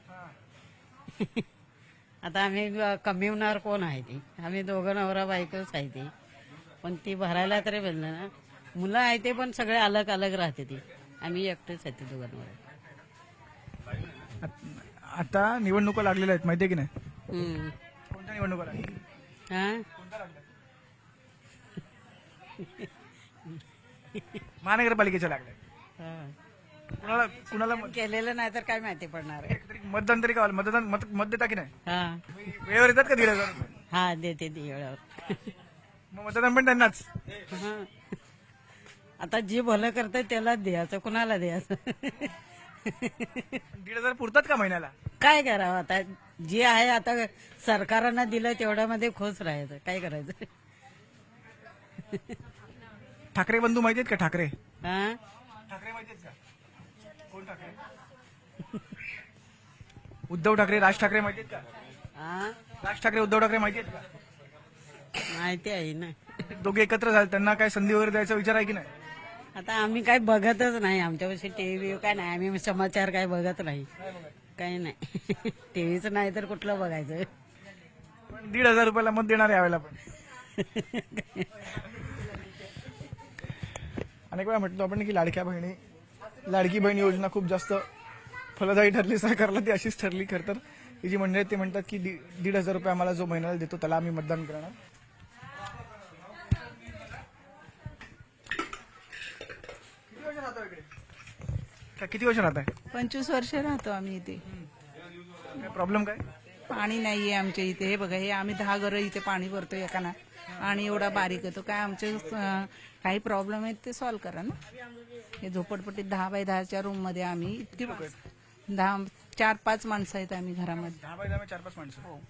आता आम्ही कमविणार कोण आहे ती? आम्ही दोघं नवरा बायकोच आहे ती, पण ती भरायला तरी भेटलं ना. मुलं आहे ते पण सगळे अलग अलग राहते ती, आम्ही एकटेच आहे ती दोघांवर. आता निवडणुका लागलेल्या आहेत माहितीये की नाही? कोणत्या निवडणुका लागल्या? महानगरपालिकेच्या लागल्या. कुणाला केलेलं नाही तर काय माहिती पडणार आहे. मतदान तरी का मत देता की नाही? हा, वेळेवर येतात का 1,500 रुपये? हा देते ती वेळेवर. मग मतदान पण त्यांनाच. हं. आता जे भलं करतंय त्यालाच द्यायचं, कुणाला द्यायचं. 1,500 पुरतात का महिन्याला? काय करावं आता, जे आहे आता सरकारनं दिलं तेवढ्यामध्ये खुश राहायचं, काय करायचं. ठाकरे बंधू माहिती आहेत का? ठाकरे हा ठाकरे माहिती आहेत का? कोण ठाकरे? उद्धव ठाकरे, राज ठाकरे माहिती आहेत का? हा राज ठाकरे, उद्धव ठाकरे माहिती आहेत का? माहिती आहे ना. दोघे एकत्र झाले, त्यांना काय संधी वगैरे द्यायचा विचार आहे की नाही? आता आम्ही काय बघतच नाही, आमच्यापाशी टीव्ही काय नाही, आम्ही समाचार काय बघत नाही, काही नाही. टीव्हीच नाही तर कुठलं बघायचं. पण 1,500 रुपयाला मत देणार यावेळेला पण. अनेक वेळा म्हटलो आपण की लाडकी बहीण योजना खूप जास्त फलदायी ठरली सरकारला, ती अशीच ठरली. खरं तर ही जी मंडळी ते म्हणतात की 1,500 रुपये आम्हाला जो महिन्याला देतो त्याला आम्ही मतदान करणार. किती वर्ष राहत आहे? 25 वर्ष राहतो आम्ही इथे. प्रॉब्लेम काय? पाणी नाहीये आमच्या इथे. हे बघा, हे आम्ही 10 घरं इथे पाणी भरतो एकाना, आणि एवढा बारीक येतो. काय आमचे काही प्रॉब्लेम आहेत ते सॉल्व्ह करा ना. हे झोपडपट्टीत 10 बाय 10च्या रूम मध्ये आम्ही इतकी 4-5 माणसं आहेत आम्ही घरामध्ये. 10 बाय 10 4-5 माणसं. हो.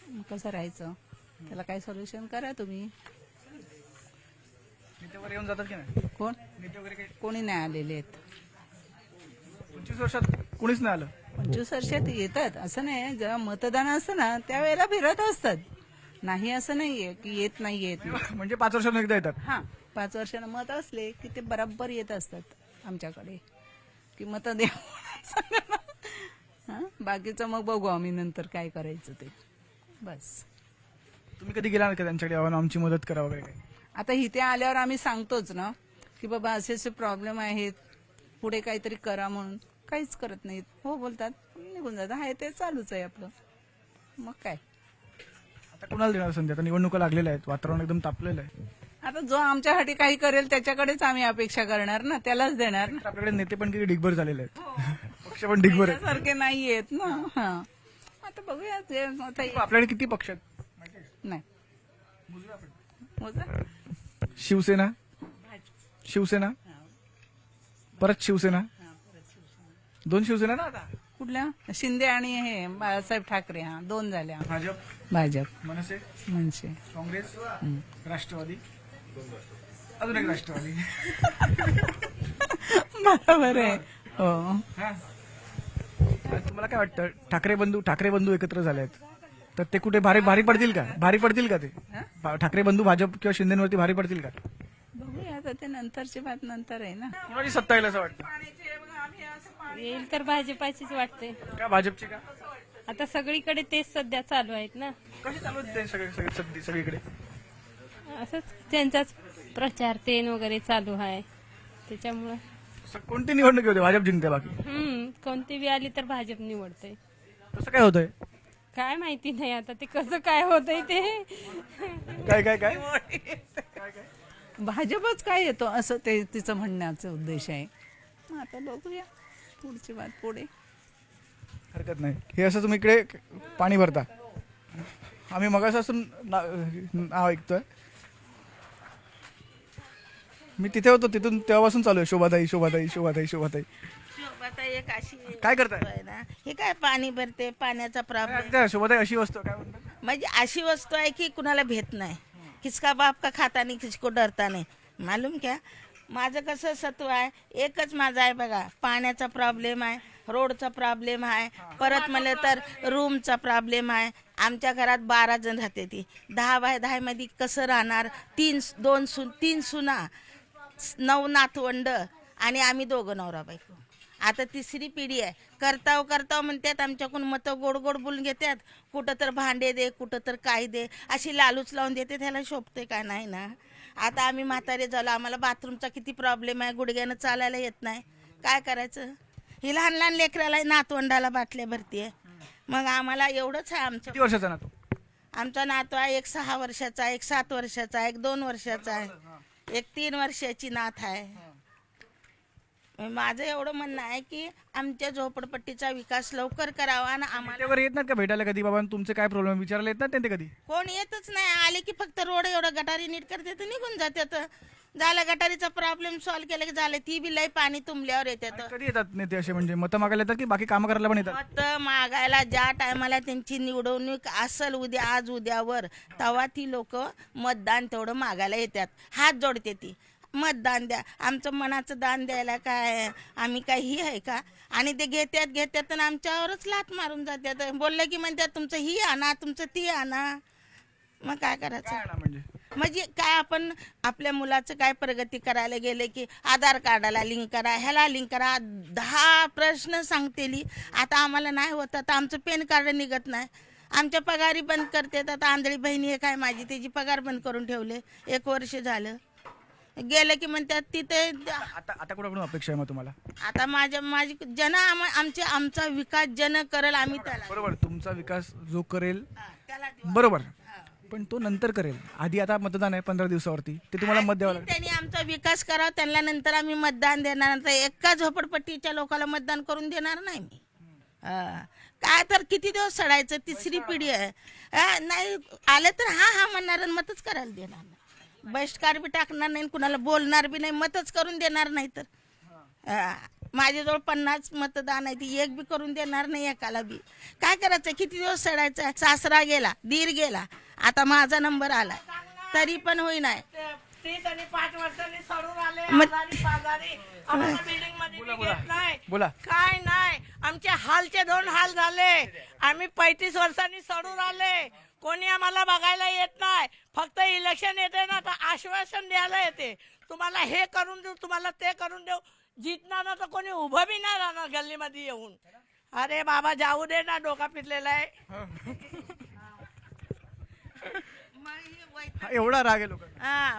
मग कसं राहायचं? त्याला काय सोल्युशन करा तुम्ही. नेत्यावर येऊन जातात की नाही? कोण? नेते वगैरे काही कोणी नाही आलेले आहेत. 25 वर्षात कोणीच नाही आलं. 25 वर्षात येतात असं नाही. जेव्हा मतदान असतं ना त्यावेळेला फिरत असतात. नाही असं नाहीये की येत नाही, येत नाही. म्हणजे 5 वर्षांनी एकदा येतात. हा, 5 वर्षांना मत असले की ते बराबर येत असतात आमच्याकडे की मत द्या. हा, बाकीचं मग बघू आम्ही नंतर काय करायचं ते. बस. तुम्ही कधी गेला नाही का त्यांच्याकडे आव्हान आमची मदत करा वगैरे काही? आता इथे आल्यावर आम्ही सांगतोच ना की बाबा असे असे प्रॉब्लेम आहेत, पुढे काहीतरी करा म्हणून. काहीच करत नाहीत. हो बोलतात, निघून जातात. आहे ते चालूच आहे आपलं. मग काय आता कुणाला देणार संधी? आता निवडणुका लागलेल्या आहेत, वातावरण एकदम तापलेलं आहे. आता जो आमच्यासाठी काही करेल त्याच्याकडेच आम्ही अपेक्षा करणार ना, त्यालाच देणार ना. तर आपल्याकडे नेते पण किती ढिगभर झालेले आहेत, पक्ष पण ढिगभर आहेत. सारखे नाही आहेत ना. हा, आता बघूया जे आता आपल्याकडे किती पक्ष आहेत? नाही. मोजा. शिवसेना, शिवसेना, परत शिवसेना, 2 शिवसेना ना आता. कुठल्या? शिंदे आणि हे बाळासाहेब ठाकरे. हा, 2 झाल्या. भाजप, मनसे, मनसे, काँग्रेस, राष्ट्रवादी, अजून एक राष्ट्रवादी. बरोबर आहे. हो. तुम्हाला काय वाटतं, ठाकरे बंधू एकत्र झाले आहेत तर ते कुठे भारी पडतील का? भारी पडतील का ते? ठाकरे बंधू भाजप किंवा शिंदेवरती भारी पडतील का? बघूया आता, ते नंतरची बात नंतर आहे ना. कुणाची सत्ता येईल असं वाटतं? येईल तर भाजपाचीच वाटते. का भाजपची का? आता सगळीकडे तेच सध्या चालू आहेत ना. कशी चालू आहेत ते सगळीकडे? असंच त्यांचाच प्रचार तेन वगैरे चालू आहे, त्याच्यामुळं कोणती निवडणूक होते भाजप जिंकते बाकी? कोणती बी आली तर भाजप निवडते. कसं काय होतंय? काय माहिती नाही आता ते कसं काय होतंय ते. काय भाजपच काय येतो असं ते तिचं म्हणण्याचा उद्देश आहे. मग आता बघूया पुढची बात पुढे. हरकत नाही. हे असं तुम्ही इकडे पाणी भरता, आम्ही मगापासून नाव ऐकतोय. मी तिथे होतो, तिथून तेव्हापासून चालू आहे शोभाताई शोभाताई शोभाताई शोभाताई. शोभाताई एक अशी काय करताय? आहे ना, हे काय पाणी भरते, पाण्याचा प्रॉब्लेम. शोभाताई अशी वस्तू काय म्हणतात? म्हणजे अशी वस्तू आहे की कुणाला भेट नाही. किसका बाप का खाता नाही, किसको डरता नाही. मालूम क्या? माझं कसं सत्व आहे, एकच माझं आहे बघा. पाण्याचा प्रॉब्लेम आहे, रोडचा प्रॉब्लेम आहे, परत म्हणलं तर रूमचा प्रॉब्लेम आहे. आमच्या घरात 12 जण राहते. ती 10 बाय 10 मध्ये कसं राहणार? 3 सुना, 9 नातवंड, आणि आम्ही 2 नवरा बायको. आता 3री पिढी आहे. करताव म्हणतात, आमच्याकडून मतं गोड बोलून घेतात. कुठं तर भांडे दे, कुठं तर काय दे, अशी लालूच लावून देते. त्याला शोभते का नाही ना. आता आम्ही म्हातारे झालो, आम्हाला बाथरूमचा किती प्रॉब्लेम आहे, गुडघ्यानं चालायला येत नाही. काय करायचं? ही लहान लेकराला नातवंडाला बाटल्या भरतीये. मग आम्हाला एवढंच आहे आमचं. किती वर्षाचा नातू? आमचा नातू आहे, एक 6 वर्षाचा, एक 7 वर्षाचा, एक 2 वर्षाचा आहे, एक 3 वर्षाची नात आहे. माझं एवढं म्हणणं आहे की आमच्या झोपडपट्टीचा विकास लवकर करावा आणि आम्हाला त्यावर येत नाहीत का भेटायला कधी बाबा तुमचे काय प्रॉब्लेम विचारायला येत नाहीत ते कधी? कोण येतच नाही. आले की फक्त रोड एवढं गटारी नीट करते तर निघून जातात. झाला गटारीचा प्रॉब्लेम सॉल्व्ह केला की झालं. ती बी लई पाणी तुंबल्यावर येतात. कधी येतात नेते असे म्हणजे मतं मागायला येतात की बाकी कामं करायला पण येतात? मत मागायला ज्या टायमाला त्यांची निवडणूक असल उद्या आज उद्यावर तेव्हा ती लोक मतदान तेवढं मागायला येतात. हात जोडते ती मतदान द्या. आमचं मनाचं दान द्यायला काय आम्ही काही आहे का? आणि ते घेतात आणि आमच्यावरच लाथ मारून जातात. बोललं की म्हणतात तुमचं ही आणा तुमचं ती आणा. मग काय करायचं? म्हणजे काय आपण आपल्या मुलाचं काय प्रगती करायला गेले की आधार कार्डाला लिंक करा ह्याला लिंक करा 10 प्रश्न सांगतेली. आता आम्हाला नाही होत तर आमचं पॅन कार्ड निघत नाही. आमच्या पगारी बंद करते. आता आंधळी बहिणी आहे काय माझी त्याची पगार बंद करून ठेवले. 1 वर्ष झालं. गेलं की म्हणतात तिथे आता कुणाकडून अपेक्षा आहे मग तुम्हाला? आता माझी आमचा विकास जन करेल आम्ही त्याला बरोबर तुमचा विकास जो करेल त्याला बरोबर पण तो नंतर करेल. आधी आता मतदान आहे 15 दिवसावरती ते तुम्हाला मत द्यावं लागेल. त्यांनी आमचा विकास करावा त्यांना नंतर आम्ही मतदान देणार. नंतर एका झोपडपट्टीच्या लोकांना मतदान करून देणार नाही मी. काय तर किती दिवस सडायचं? 3री पिढी आहे. नाही आलं तर हा म्हणणार आणि मतच करायला देणार नाही. बहिष्कार बी टाकणार नाही कुणाला बोलणार बी नाही मतच करून देणार नाही. तर माझ्याजवळ 50 मतदान आहे ती एक बी करून देणार नाही एकाला बी. काय करायचं? किती दिवस सडायचं? सासरा गेला दीर गेला आता माझा नंबर आला तरी पण होईना. 30 आणि 5 वर्षांनी सडून आले. मग- आजारी पाजारी आम्हाला बिल्डिंग मध्ये बी घेत नाही. बोला. काय नाही आमचे हालचे 2 हाल झाले. आम्ही 35 वर्षांनी सडून आले. कोणी आम्हाला बघायला येत नाही. फक्त इलेक्शन येते ना तर आश्वासन द्यायला येते. तुम्हाला हे करून देऊ तुम्हाला ते करून देऊ. जितणार ना तर कोणी उभं बी नाही राहणार गल्लीमध्ये येऊन. अरे बाबा जाऊ दे ना डोका पिटलेला आहे. एवढा राग आहे लोक.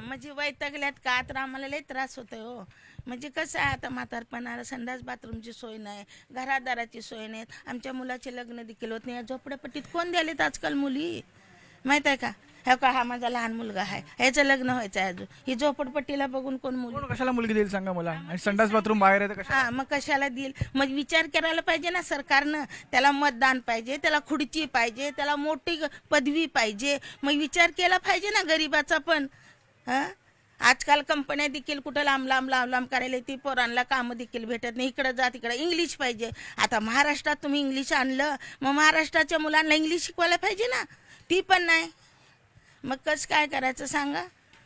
म्हणजे वैतागल्यात का तर आम्हाला लई त्रास होतोय हो. म्हणजे कसं आहे आता म्हातारपणाला संडास बाथरूमची सोय नाही घरादाराची सोय नाही. आमच्या मुलाचे लग्न देखील होत नाही. झोपड्यापट्टीत कोण द्यालेत आजकाल मुली माहित आहे का? हा माझा लहान मुलगा आहे ह्याचं लग्न व्हायचं आहे अजून. ही झोपडपट्टीला बघून कोण मुली कशाला मुलगी देईल सांगा मला? आणि संडास बाथरूम बाहेर आहे तर कशा? मग कशाला देईल? मग विचार करायला पाहिजे ना सरकारनं. त्याला मतदान पाहिजे त्याला खुर्ची पाहिजे त्याला मोठी पदवी पाहिजे. मग विचार केला पाहिजे ना गरिबाचा पण. आजकाल कंपन्या देखील कुठं लांब करायला ती पोरांना कामं देखील भेटत नाही. इकडं जा तिकडं इंग्लिश पाहिजे. आता महाराष्ट्रात तुम्ही इंग्लिश आणलं मग महाराष्ट्राच्या मुलांना इंग्लिश शिकवायला पाहिजे ना. ती पण नाही. मग कसं काय करायचं सांगा?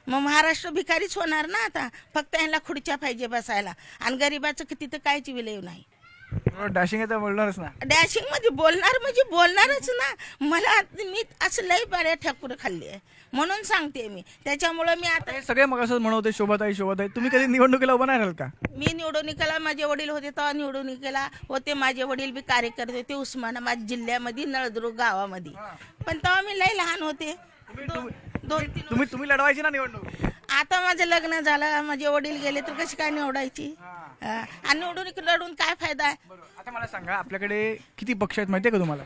मग महाराष्ट्र भिकारीच होणार ना आता. फक्त यांना खुर्च्या पाहिजे बसायला आणि गरिबाचं किती तर कायची विलय नाही. डॅशिंग आहे तर बोलणारच ना. डॅशिंग मध्ये बोलणार म्हणजे बोलणारच ना. मी असं लई बऱ्या ठेकुरं खाल्ली आहे म्हणून सांगते मी. त्याच्यामुळं मी आता हे सगळे मग असं म्हणवते शोभाताई तुम्ही कधी निवडणुकीला उभं नाही राहाल का? मी निवडणुकीला माझे वडील होते तेव्हा निवडणुकीला होते. माझे वडील बी कार्यकर्ते होते उस्मानाबाद जिल्ह्यामध्ये नळदुर्ग गावामध्ये. पण तेव्हा मी लई लहान होते. 2-3 तुम्ही लढवायची ना निवडणूक? आता माझं लग्न झालं माझे वडील गेले तर कशी काय निवडायची? आणि निवडणूक लढून काय फायदा आहे? आता मला सांगा आपल्याकडे किती पक्ष आहेत माहितीये का तुम्हाला?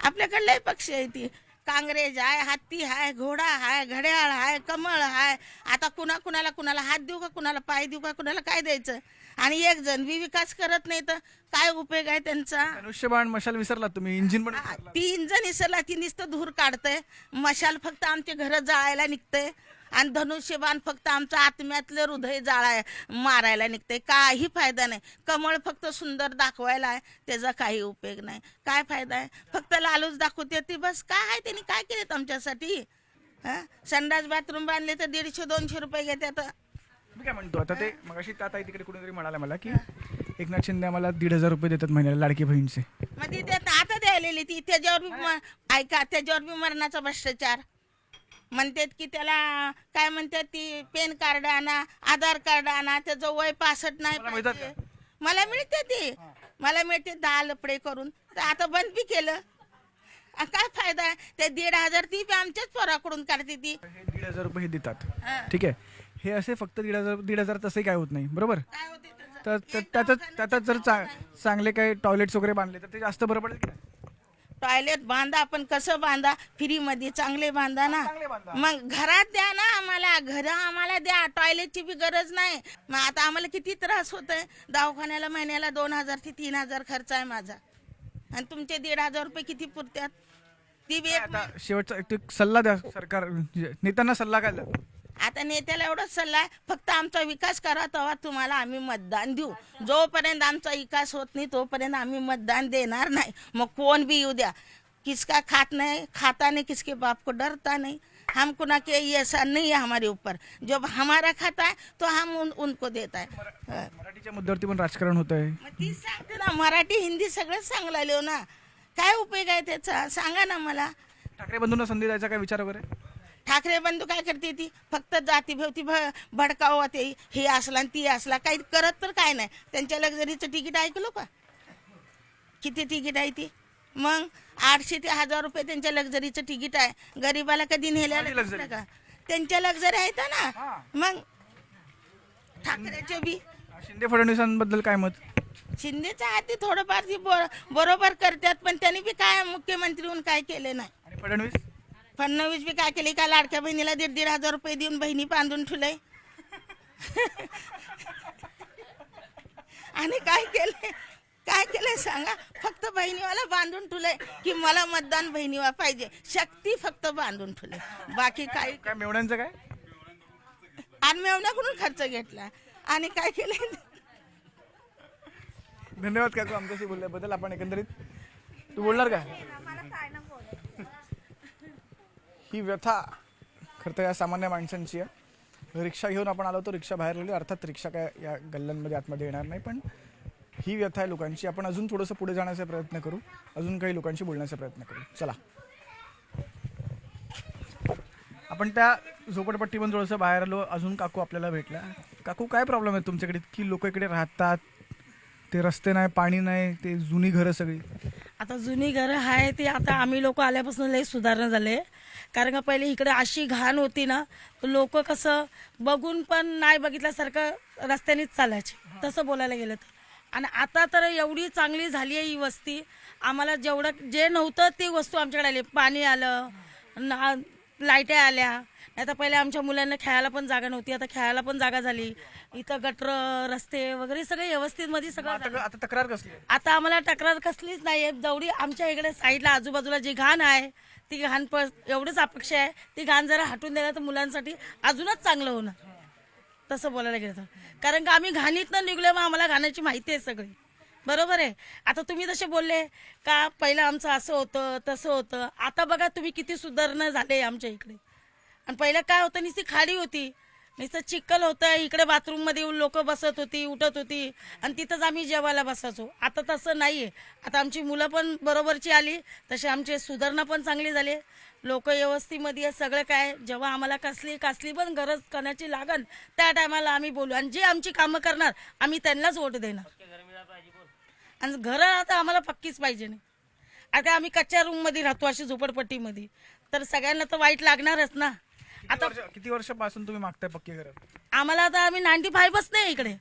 आपल्याकडे लय पक्ष आहे. ती काँग्रेस आहे हत्ती आहे घोडा आहे घड्याळ आहे कमळ आहे. आता कुणाला हात देऊ का कुणाला पाय देऊ का कुणाला काय द्यायचं? आणि एक जण बी विकास करत नाही तर काय उपयोग आहे त्यांचा? धनुष्यबाण मशाल विसरला तुम्ही. इंजिन पण ती इंजन इसरला ती नुसतं धूर काढतंय. मशाल फक्त आमचे घर जाळायला निघतंय आणि धनुष्यबाण फक्त आमचं आत्म्यातलं हृदय मारायला निघतंय. काही फायदा नाही. कमळ फक्त सुंदर दाखवायला आहे त्याचा काही उपयोग नाही. काय फायदा आहे? फक्त लालूच दाखवते ती बस. काय आहे त्यांनी काय केलेत आमच्यासाठी? संडास बाथरूम बांधले तर 150-200 रुपये घेतात. मी काय म्हणतो आता ते मगाशी ताई तिकडे कुठेतरी म्हणाला मला की एकनाथ शिंदे आम्हाला 1,500 रुपये देतात महिन्याला लाडकी बहीणचे. मग ती आता द्यायलेली ती त्याच्यावर बी मरणाचा भ्रष्टाचार. म्हणतात की त्याला काय म्हणतात ती पॅन कार्ड आणा आधार कार्ड आणा त्याचं वय 65 नाही पाहिजे. मला मिळते ती मला मिळते 10 लपडे करून. तर आता बंद बी केलं. काय फायदा आहे? ते 1,500 ती बी आमच्याच पोराकडून काढते ती. 1,500 रुपये देतात ठीक आहे. हे असे फक्त 1,500 तसंही काय होत नाही बरोबर. तर त्यातच जर चांगले काही टॉयलेट्स वगैरे बांधले तर ते जास्त बरं पडेल की नाही? टॉयलेट बांधा, पण कसं बांधा, फ्रीमध्ये चांगले बांधा ना. मग घरात द्या ना आम्हाला, घर आम्हाला द्या, टॉयलेटची बी गरज नाही. मग आता आम्हाला किती त्रास होत आहे, दवाखान्याला महिन्याला 2000 ते 3000 खर्च आहे माझा, आणि तुमचे 1500 रुपये किती पुरत्यात? ती बी एक आता शेवटचा एक सल्ला द्या सरकार नेत्यांना सल्ला काय द्या? आता नेत्याला एवढाच सल्ला आहे, फक्त आमचा विकास करा, तेव्हा तुम्हाला आम्ही मतदान देऊ. जोपर्यंत आमचा विकास होत नाही तोपर्यंत आम्ही मतदान देणार नाही. मग कोण भी येऊ द्या, किसका खात नहीं, खाता नहीं, किसके बाप को डरता नहीं. हम कुना के ऐसा नहीं है हमारे ऊपर, जब हमारा खाता है तो हम उनको देता है. मराठीच्या मुद्द्यावरती पण राजकारण होत आहे. मग तीच सांगते ना, मराठी हिंदी सगळंच सांगलालो ना, काय उपयोग आहे त्याचा, सांगा ना मला. ठाकरे बंधूंना संधी द्यायचा काय विचार वगैरे? ठाकरे बंधू काय करते ती, फक्त जातीभोवती भडकाव होते, हे असला आणि ती असला, काही करत तर काय नाही. त्यांच्या लक्झरीचं तिकीट ऐकलो का, किती तिकीट आहे ती? मग 800 ते 1000 रुपये त्यांच्या लक्झरीचं तिकीट आहे. गरीबाला कधी नेल्याला दिसलं का? त्यांच्या लक्झरी आहेत ना. मग ठाकरेचे बी. शिंदे फडणवीसांबद्दल काय मत? शिंदेच्या हाती थोडंफार ती बरोबर करतात, पण त्यांनी बी काय मुख्यमंत्री होऊन काय केले नाही. आणि फडणवीस फडणवीस बी काय केली, का लाडक्या बहिणीला 1,500 रुपये देऊन बहिणी बांधून ठेवलंय. आणि काय केलंय सांगा, फक्त बहिणीवाला बांधून ठेवलंय की मला मतदान बहिणीवा पाहिजे, शक्ती फक्त बांधून ठेवले, बाकी काही. काय मेवण्यांचं काय? आणि मेवण्याकडून खर्च घेतला आणि काय केलंय. धन्यवाद काकू आमच्याशी बोलल्याबद्दल. आपण एकंदरीत तू बोलणार का? ही व्यथा खरं तर या सामान्य माणसांची आहे. रिक्षा घेऊन आपण आलो, तो रिक्षा बाहेर लावली, अर्थात रिक्षा काय या गल्ल्यांमध्ये आतमध्ये येणार नाही, पण ही व्यथा आहे लोकांची. आपण अजून थोडंसं पुढे जाण्याचा प्रयत्न करू, अजून काही लोकांशी बोलण्याचा प्रयत्न करू. चला, आपण त्या झोपडपट्टीमधून थोडंसं बाहेर आलो, अजून काकू आपल्याला भेटल्या. काकू काय प्रॉब्लेम आहे तुमच्याकडे की लोक इकडे राहतात, ते रस्ते नाही, पाणी नाही, ते जुनी घरं सगळी? आता जुनी घरं आहे ती आता आम्ही लोक आल्यापासून लई सुधारणा झाले. कारण का पहिले इकडे अशी घाण होती ना, लोक कसं बघून पण नाही बघितल्यासारखं रस्त्यानेच चालायचे, तसं बोलायला गेलं तर. आणि आता तर एवढी चांगली झाली आहे ही वस्ती, आम्हाला जेवढं जे नव्हतं ती वस्तू आमच्याकडे आली. पाणी आलं, लाईट्या आल्या. नाही तर पहिले आमच्या मुलांना खेळायला पण जागा नव्हती, आता खेळायला पण जागा झाली. इथं गटर, रस्ते वगैरे सगळे व्यवस्थित मध्ये सगळं झालं. आता तक्रार कसली? आता आम्हाला तक्रार कसलीच नाहीये. जेवढी आमच्या इकडे साईडला आजूबाजूला जी घाण आहे ती घाण एवढीच अपेक्षा आहे, ती घाण जरा हटून दिलं तर मुलांसाठी अजूनच चांगलं होणार, तसं बोलायला गेलं तर. कारण का आम्ही घाणीतनं निघलो, मग आम्हाला घाण्याची माहिती आहे सगळी, बरोबर आहे. आता तुम्ही तसे बोलले का पहिलं आमचं असं होतं तसं होतं, आता बघा तुम्ही किती सुधारणा झाले आमच्या इकडे. आणि पहिलं काय होतं, नुसती खाडी होती, नुसतं चिखल होतं, इकडे बाथरूममध्ये येऊन लोक बसत होती, उठत होती, आणि तिथंच आम्ही जेवायला बसायचो. आता तसं नाही आहे. आता आमची मुलं पण बरोबरची आली, तसे आमची सुधारणा पण चांगली झाली, लोक व्यवस्थेमध्ये सगळं काय. जेव्हा आम्हाला कसली पण गरज करण्याची लागन त्या टायमाला आम्ही बोलू, आणि जे आमची कामं करणार आम्ही त्यांनाच वोट देणार. आणि घरं आता आम्हाला पक्कीच पाहिजे नाही. आता आम्ही कच्च्या रूममध्ये राहतो, अशी झोपडपट्टीमध्ये, तर सगळ्यांना तर वाईट लागणारच ना. आता किती वर्षापासून तुम्ही मागताय पक्की घरं? आम्हाला आता आम्ही 95 नाही इकडे,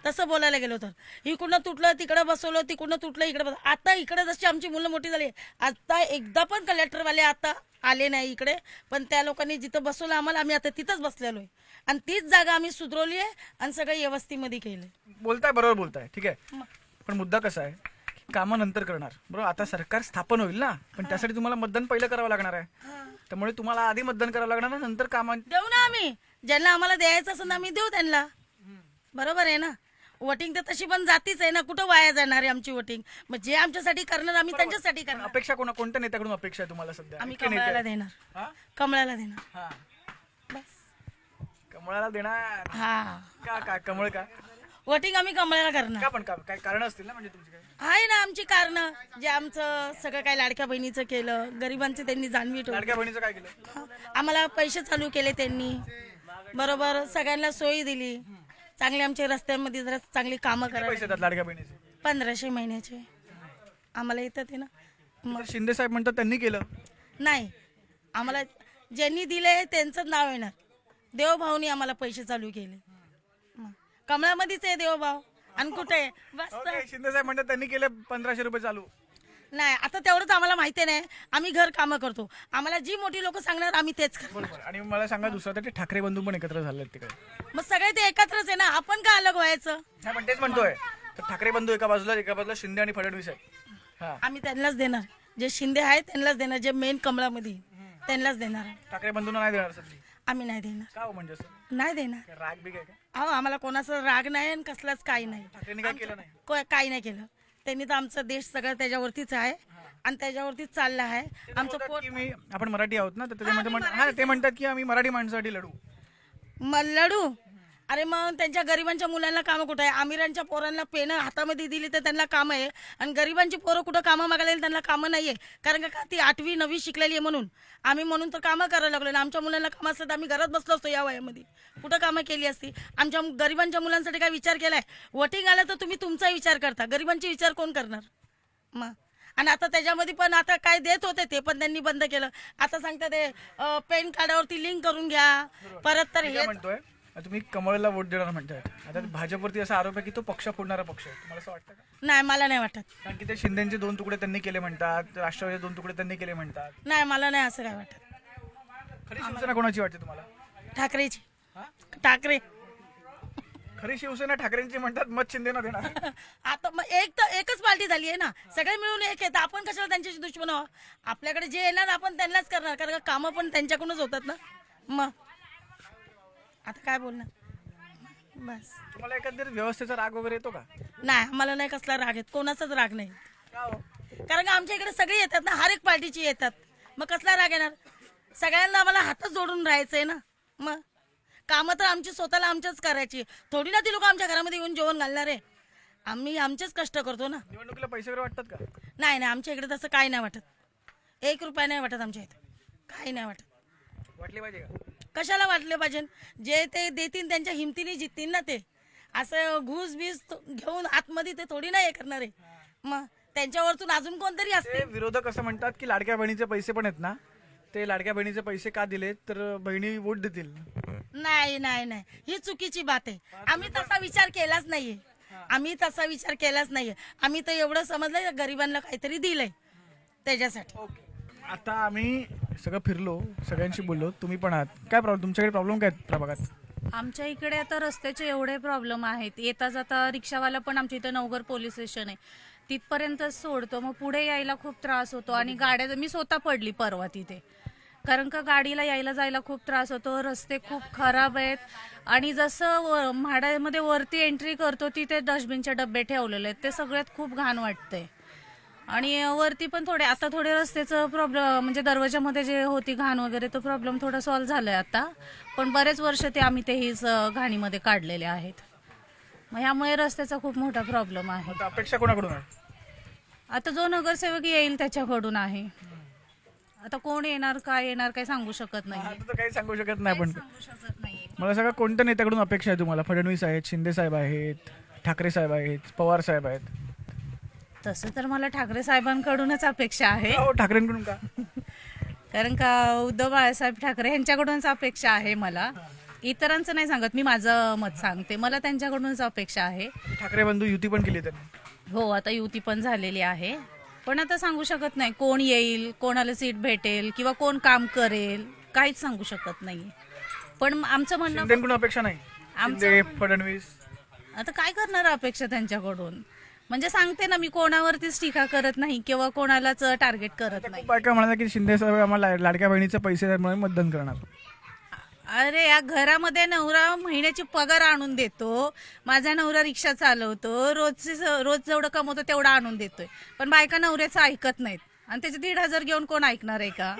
तसं बोलायला गेलो तर. इकडनं तुटलं तिकडं बसवलं, तिकडनं तुटलं इकडे बसवलं. आता इकडे जशी आमची मुलं मोठी झाली, आता एकदा पण कलेक्टरवाले आता आले नाही इकडे, पण त्या लोकांनी जिथं बसवलं आम्हाला, आम्ही आता तिथंच बसलेलो आहे. आणि तीच जागा आम्ही सुधरवली आहे आणि सगळं व्यवस्थेमध्ये केलं. बोलताय, बरोबर बोलताय, ठीक आहे. पण मुद्दा कसा आहे, कामं नंतर करणार, बरोबर. आता सरकार स्थापन होईल ना, पण त्यासाठी तुम्हाला मतदान पहिलं करावं लागणार आहे. त्यामुळे तुम्हाला आधी मतदान करावं लागणार ना, नंतर कामं देऊ ना आम्ही. ज्यांना आम्हाला द्यायचं असेल ना आम्ही देऊ त्यांना, बरोबर आहे ना. वोटिंग तर तशी पण जातीच आहे ना, कुठं वाया जाणार आहे आमची वोटिंग. मग जे आमच्यासाठी करणार आम्ही त्यांच्यासाठी करणार. अपेक्षा कोणत्या नेत्याकडून अपेक्षा आहे तुम्हाला सध्या? आम्ही कमळाला देणार, कमळाला देणार, बस. कमळाला देणार? हा. का कमळ का? वोटिंग आम्ही कमळाला करणार. का पण काय कारण असतील ना, म्हणजे तुमची काय आहे ना आमची कारण, जे आमचं सगळं काय लाडक्या बहिणीचं केलं, गरिबांचे त्यांनी जाणवी ठेवली. लाडक्या बहिणीचं काय केलं? आम्हाला पैसे चालू केले त्यांनी, बरोबर. सगळ्यांना सोयी दिली, चांगले आमच्या रस्त्यांमध्ये जरा चांगली कामं पैसे करायला. येतात लाडक्या बहिणीचे? 1500 महिन्याचे आम्हाला येतात आहे ना. मग शिंदे साहेब म्हणतात त्यांनी केलं नाही, आम्हाला ज्यांनी दिले त्यांचंच नाव येणार. देवभाऊनी आम्हाला पैसे चालू केले. कमळामध्येच आहे देवभाव, आणि कुठे बस. शिंदे साहेब म्हणतात त्यांनी केले 1500 रुपये चालू. नाही आता तेवढंच आम्हाला माहिती नाही. आम्ही घर कामं करतो. आम्हाला जी मोठी लोक सांगणार आम्ही तेच करतो. बरोबर. आणि मला सांगा दुसरं तर ते ठाकरे बंधू पण एकत्र झालेत तिकडे. मग सगळे ते एकत्रच आहे ना, आपण का अलग व्हायचं? नाही पण तेच म्हणतोय, तर ठाकरे बंधू एका बाजूला शिंदे आणि फडणवीस आहे. हा, आम्ही त्यांनाच देणार, जे शिंदे आहेत त्यांनाच देणार, जे मेन कमळामध्ये त्यांनाच देणार. ठाकरे बंधूंना नाही देणार संधी. आम्ही नाही देणार, का हो म्हणजे असं? नाही देणार. काय राग बी काय का? अहो आम्हाला कोणाचा राग नाही आणि कसलाच काही नाही. ठाकरेंनी काय केलं नाही? काही नाही केलं त्यांनी. तर आमचा देश सगळं त्याच्यावरतीच आहे आणि त्याच्यावरतीच चालला आहे. आमचं पोट आपण मराठी आहोत ना, तर ते म्हणतात की आम्ही मराठी माणसासाठी लढू. लढू. अरे मग त्यांच्या गरिबांच्या मुलांना कामं कुठं आहे? आमिरांच्या पोरांना पेनं हातामध्ये दिली तर त्यांना कामं आहे आणि गरिबांची पोरं कुठं कामं मागायला येईल त्यांना कामं नाहीये. कारण का ती 8वी 9वी शिकलेली आहे म्हणून आम्ही म्हणून तर कामं करायला लागलो ना. आमच्या मुलांना कामं असलं तर आम्ही घरात बसलो असतो या वयामध्ये. कुठं कामं केली असती? आमच्या गरिबांच्या मुलांसाठी काय विचार केलाय? वोटिंग आलं तर तुम्ही तुमचा विचार करता, गरिबांचे विचार कोण करणार? मग आणि आता त्याच्यामध्ये पण आता काय देत होते ते पण त्यांनी बंद केलं. आता सांगता ते पेन कार्डावरती लिंक करून घ्या परत. तर हे म्हणतोय तुम्ही कमळला वोट देणार म्हणताय. आता भाजपवरती असा आरोप आहे की तो पक्ष फोडणारा पक्ष आहे. तुम्हाला असं वाटतं का? नाही, मला नाही वाटत. कारण की ते शिंदेचे 2 तुकडे त्यांनी केले म्हणतात, राष्ट्रवादीचे 2 तुकडे त्यांनी केले म्हणतात. नाही, मला नाही असं काय वाटत. खरी शिवसेना कोणाची वाटते तुम्हाला? ठाकरेची. ठाकरे. खरी शिवसेना ठाकरेंची म्हणतात, मत शिंदेना देणार. आता मग एकच पार्टी झाली आहे ना, सगळे मिळून एक आहेत. आपण कशाला त्यांच्याशी दुश्मन आहोत? आपल्याकडे जे येणार आपण त्यांनाच करणार, कारण कामं पण त्यांच्याकडूनच होतात ना. मग आता काय बोलणार? बस. तुम्हाला एकंदरीत व्यवस्थेचा राग वगैरे येतो का? नाही, आम्हाला नाही कसला राग येत, कोणाचाच राग नाही. का हो? कारण का आमच्या इकडे सगळे येतात ना, हर एक पार्टीची येतात. मग कसला राग येणार? सगळ्यांना आम्हाला हातच जोडून राहायचंय ना. मग कामं तर आमची स्वतःला आमच्याच करायची, थोडी ना ती लोक आमच्या घरामध्ये येऊन जेवण घालणार आहे. आम्ही आमचेच कष्ट करतो ना. निवडणुकीला पैसे वगैरे वाटतात का? नाही नाही, आमच्या इकडे तसं काही नाही वाटत. 1 रुपया नाही वाटत आमच्या इथे, काही नाही वाटत. वाटले पाहिजे का? कशाला वाटले पाहिजे? जे ते देतील त्यांच्या हिमतीने जिततील ना. ते असं घूस बीस घेऊन आतमध्ये ते थोडी नाही हे करणार आहे. मग त्यांच्यावरतून अजून कोणतरी असते. ते विरोधक असं म्हणतात की लाडक्या बहिणीचे पैसे पण आहेत ना, ते लाडक्या बहिणीचे पैसे का दिले तर बहिणी वोट देतील. नाही नाही नाही, ही चुकीची बात आहे. आम्ही तसा विचार केलाच नाहीये. आम्ही तर एवढं समजलं गरिबांना काहीतरी दिलंय त्याच्यासाठी. आता आम्ही सगळं फिरलो, सगळ्यांशी बोललो, तुम्ही पण आहात. काय प्रॉब्लेम तुमच्याकडे? प्रॉब्लेम काय प्रभागात? आमच्या इकडे आता रस्त्याचे एवढे प्रॉब्लेम आहेत. येता जाता रिक्षावाला पण आमच्या इथे नवघर पोलीस स्टेशन आहे, तिथपर्यंत सोडतो. मग पुढे यायला खूप त्रास होतो आणि गाड्या, मी स्वतः पडली परवा तिथे, कारण का गाडीला यायला जायला खूप त्रास होतो. रस्ते खूप खराब आहेत आणि जसं म्हाडामध्ये वरती एंट्री करतो तिथे डस्टबिनचे डबे ठेवलेले आहेत, ते सगळ्यात खूप घाण वाटते. आणि वरती पण आता थोडे रस्त्याचं प्रॉब्लेम, म्हणजे दरवाजामध्ये जे होती घाण वगैरे, तो प्रॉब्लेम थोडा सॉल्व्ह झालाय आता. पण बरेच वर्ष ते आम्ही तेहीच घाणीमध्ये काढलेले आहेत. मग ह्यामुळे रस्त्याचा खूप मोठा प्रॉब्लेम आहे. आता अपेक्षा कोणाकडून आहे? आता जो नगरसेवक येईल त्याच्याकडून आहे. आता कोण येणार काय सांगू शकत नाही. आता तर काही सांगू शकत नाही. पण सांगू शकत नाही. मला सगळं कोणत्या नेत्याकडून अपेक्षा आहे तुम्हाला? फडणवीस आहेत, शिंदे साहेब आहेत, ठाकरे साहेब आहेत, पवार साहेब आहेत. तसं तर मला ठाकरे साहेबांकडूनच अपेक्षा आहे, हो, ठाकरेंकडून का? कारण का उद्धव बाळासाहेब ठाकरे यांच्याकडूनच अपेक्षा आहे मला. इतरांचं नाही सांगत, मी माझं मत सांगते. मला त्यांच्याकडूनच अपेक्षा आहे. ठाकरे बंधू युती पण केली त्यांनी. हो, आता युती पण झालेली आहे. पण आता सांगू शकत नाही कोण येईल, कोणाला सीट भेटेल किंवा कोण काम करेल, काहीच सांगू शकत नाही. पण आमचं म्हणणं, शिंदेकडून अपेक्षा नाही? शिंदे, फडणवीस. आता काय करणार अपेक्षा त्यांच्याकडून? म्हणजे सांगते ना, मी कोणावरतीच टीका करत नाही किंवा कोणालाच टार्गेट करत नाही. बायका म्हणाला की शिंदे साहेब आम्हाला लाडक्या बहिणीचे पैसे म्हणून मतदान करणार. अरे, या घरामध्ये नवरा महिन्याची पगार आणून देतो, माझा नवरा रिक्षा चालवतो, रोज जेवढं कमवतो तेवढं आणून देतोय, पण बायका नवऱ्याचं ऐकत नाहीत. आणि त्याचे 1,500 घेऊन कोण ऐकणार आहे का?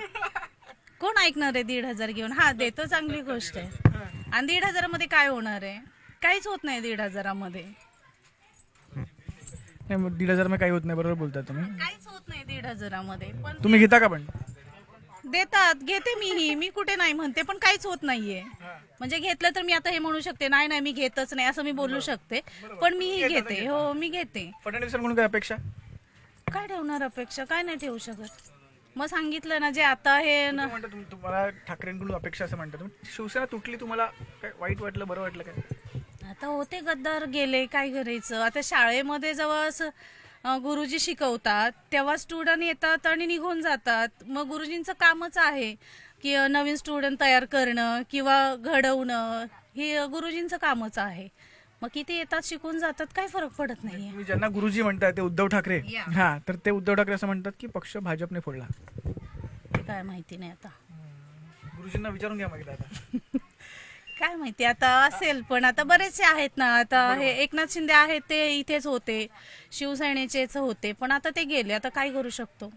कोण ऐकणार आहे 1,500 घेऊन? हा, देतो, चांगली गोष्ट आहे. आणि 1,500 मध्ये काय होणार आहे? काहीच होत नाही 1,500 मध्ये. नाही, 1,500 मध्ये काही होत नाही. बरोबर बोलता तुम्ही. काहीच होत नाही 1,500 मध्ये. पण तुम्ही घेता का? पण देतात, घेते मी कुठे नाही म्हणते, पण काहीच होत नाहीये. म्हणजे घेतलं तर मी आता हे म्हणू शकते, नाही मी घेतच नाही असं मी बोलू शकते, पण मीही घेते. हो, मी घेते. फडणवीसांकडून काय अपेक्षा? काय ठेवणार अपेक्षा? काय नाही ठेवू शकत. मग सांगितलं ना, जे आता हे ना, तुम्हाला ठाकरेंकडून अपेक्षा असं म्हणतात. शिवसेना तुटली, तुम्हाला काय वाईट वाटलं, बरं वाटलं काय? आता होते गद्दार गेले, काय करायचं. आता शाळेमध्ये जेव्हा गुरुजी शिकवतात तेव्हा स्टुडंट येतात आणि निघून जातात. मग गुरुजींचं कामच आहे की नवीन स्टुडंट तयार करणं किंवा घडवणं, हे गुरुजींचं कामच आहे. मग किती येतात शिकून जातात, काही फरक पडत नाहीये. तुम्ही ज्यांना गुरुजी म्हणताय ते उद्धव ठाकरे, हा, तर ते उद्धव ठाकरे असं म्हणतात की पक्ष भाजपने फोडला. काय माहिती नाही आता, गुरुजींना विचारून घ्या माहिती आता. काय माहिती आता असेल, पण आता बरेचसे आहेत ना. आता हे एकनाथ शिंदे आहेत ते इथेच होते, शिवसेनेचेच होते, पण आता ते गेले, आता काय करू शकतो.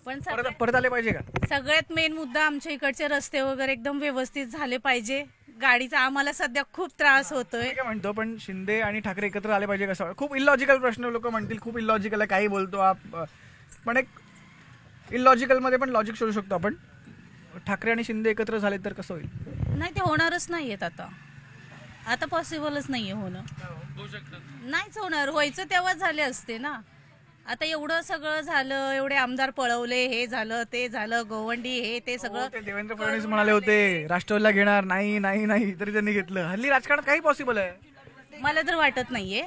पण परत आले पाहिजे का? सगळ्यात मेन मुद्दा आमच्या इकडचे रस्ते वगैरे एकदम व्यवस्थित झाले पाहिजे. गाडीचा आम्हाला सध्या खूप त्रास होतोय. काय म्हणतो, पण शिंदे आणि ठाकरे एकत्र आले पाहिजे कसं? खूप इलॉजिकल प्रश्न, लोक म्हणतील खूप इलॉजिकल आहे, काही बोलतो आप, पण एक इलॉजिकल मध्ये पण लॉजिक शोधू शकतो आपण. ठाकरे आणि शिंदे एकत्र झाले तर कसं होईल? नाही, ते होणारच नाहीयेत आता पॉसिबलच नाहीये होणं. नाहीच होणार. व्हायचं तेव्हाच झाले असते ना. आता एवढं सगळं झालं, एवढे आमदार पळवले, हे झालं ते झालं, गोवंडी हे ते सगळं. ते देवेंद्र फडणवीस म्हणाले होते राष्ट्रवादीला घेणार, नाही नाही नाही, तरी त्यांनी घेतलं. हल्ली राजकारणात काही पॉसिबल आहे? मला तर वाटत नाहीये,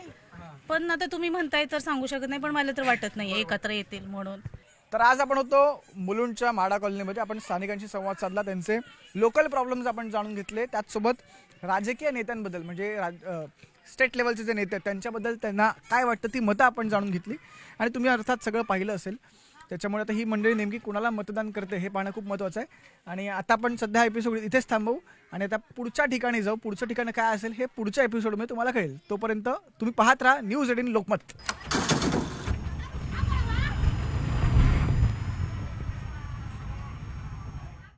पण आता तुम्ही म्हणताय तर सांगू शकत नाही, पण मला तर वाटत नाहीये एकत्र येतील म्हणून. तर आज आपण होतो मुलुंडच्या म्हाडा कॉलनीमध्ये. आपण स्थानिकांशी संवाद साधला, त्यांचे लोकल प्रॉब्लेम्स आपण जाणून घेतले, त्याचसोबत राजकीय नेत्यांबद्दल म्हणजे स्टेट लेवलचे जे नेते आहेत त्यांच्याबद्दल त्यांना काय वाटतं ती मतं आपण जाणून घेतली. आणि तुम्ही अर्थात सगळं पाहिलं असेल, त्याच्यामुळे आता ही मंडळी नेमकी कुणाला मतदान करते हे पाहणं खूप महत्त्वाचं आहे. आणि आता आपण सध्या एपिसोड इथेच थांबवू आणि आता पुढच्या ठिकाणी जाऊ. पुढचं ठिकाण काय असेल हे पुढच्या एपिसोडमध्ये तुम्हाला कळेल. तोपर्यंत तुम्ही पाहत राहा न्यूज 18 लोकमत.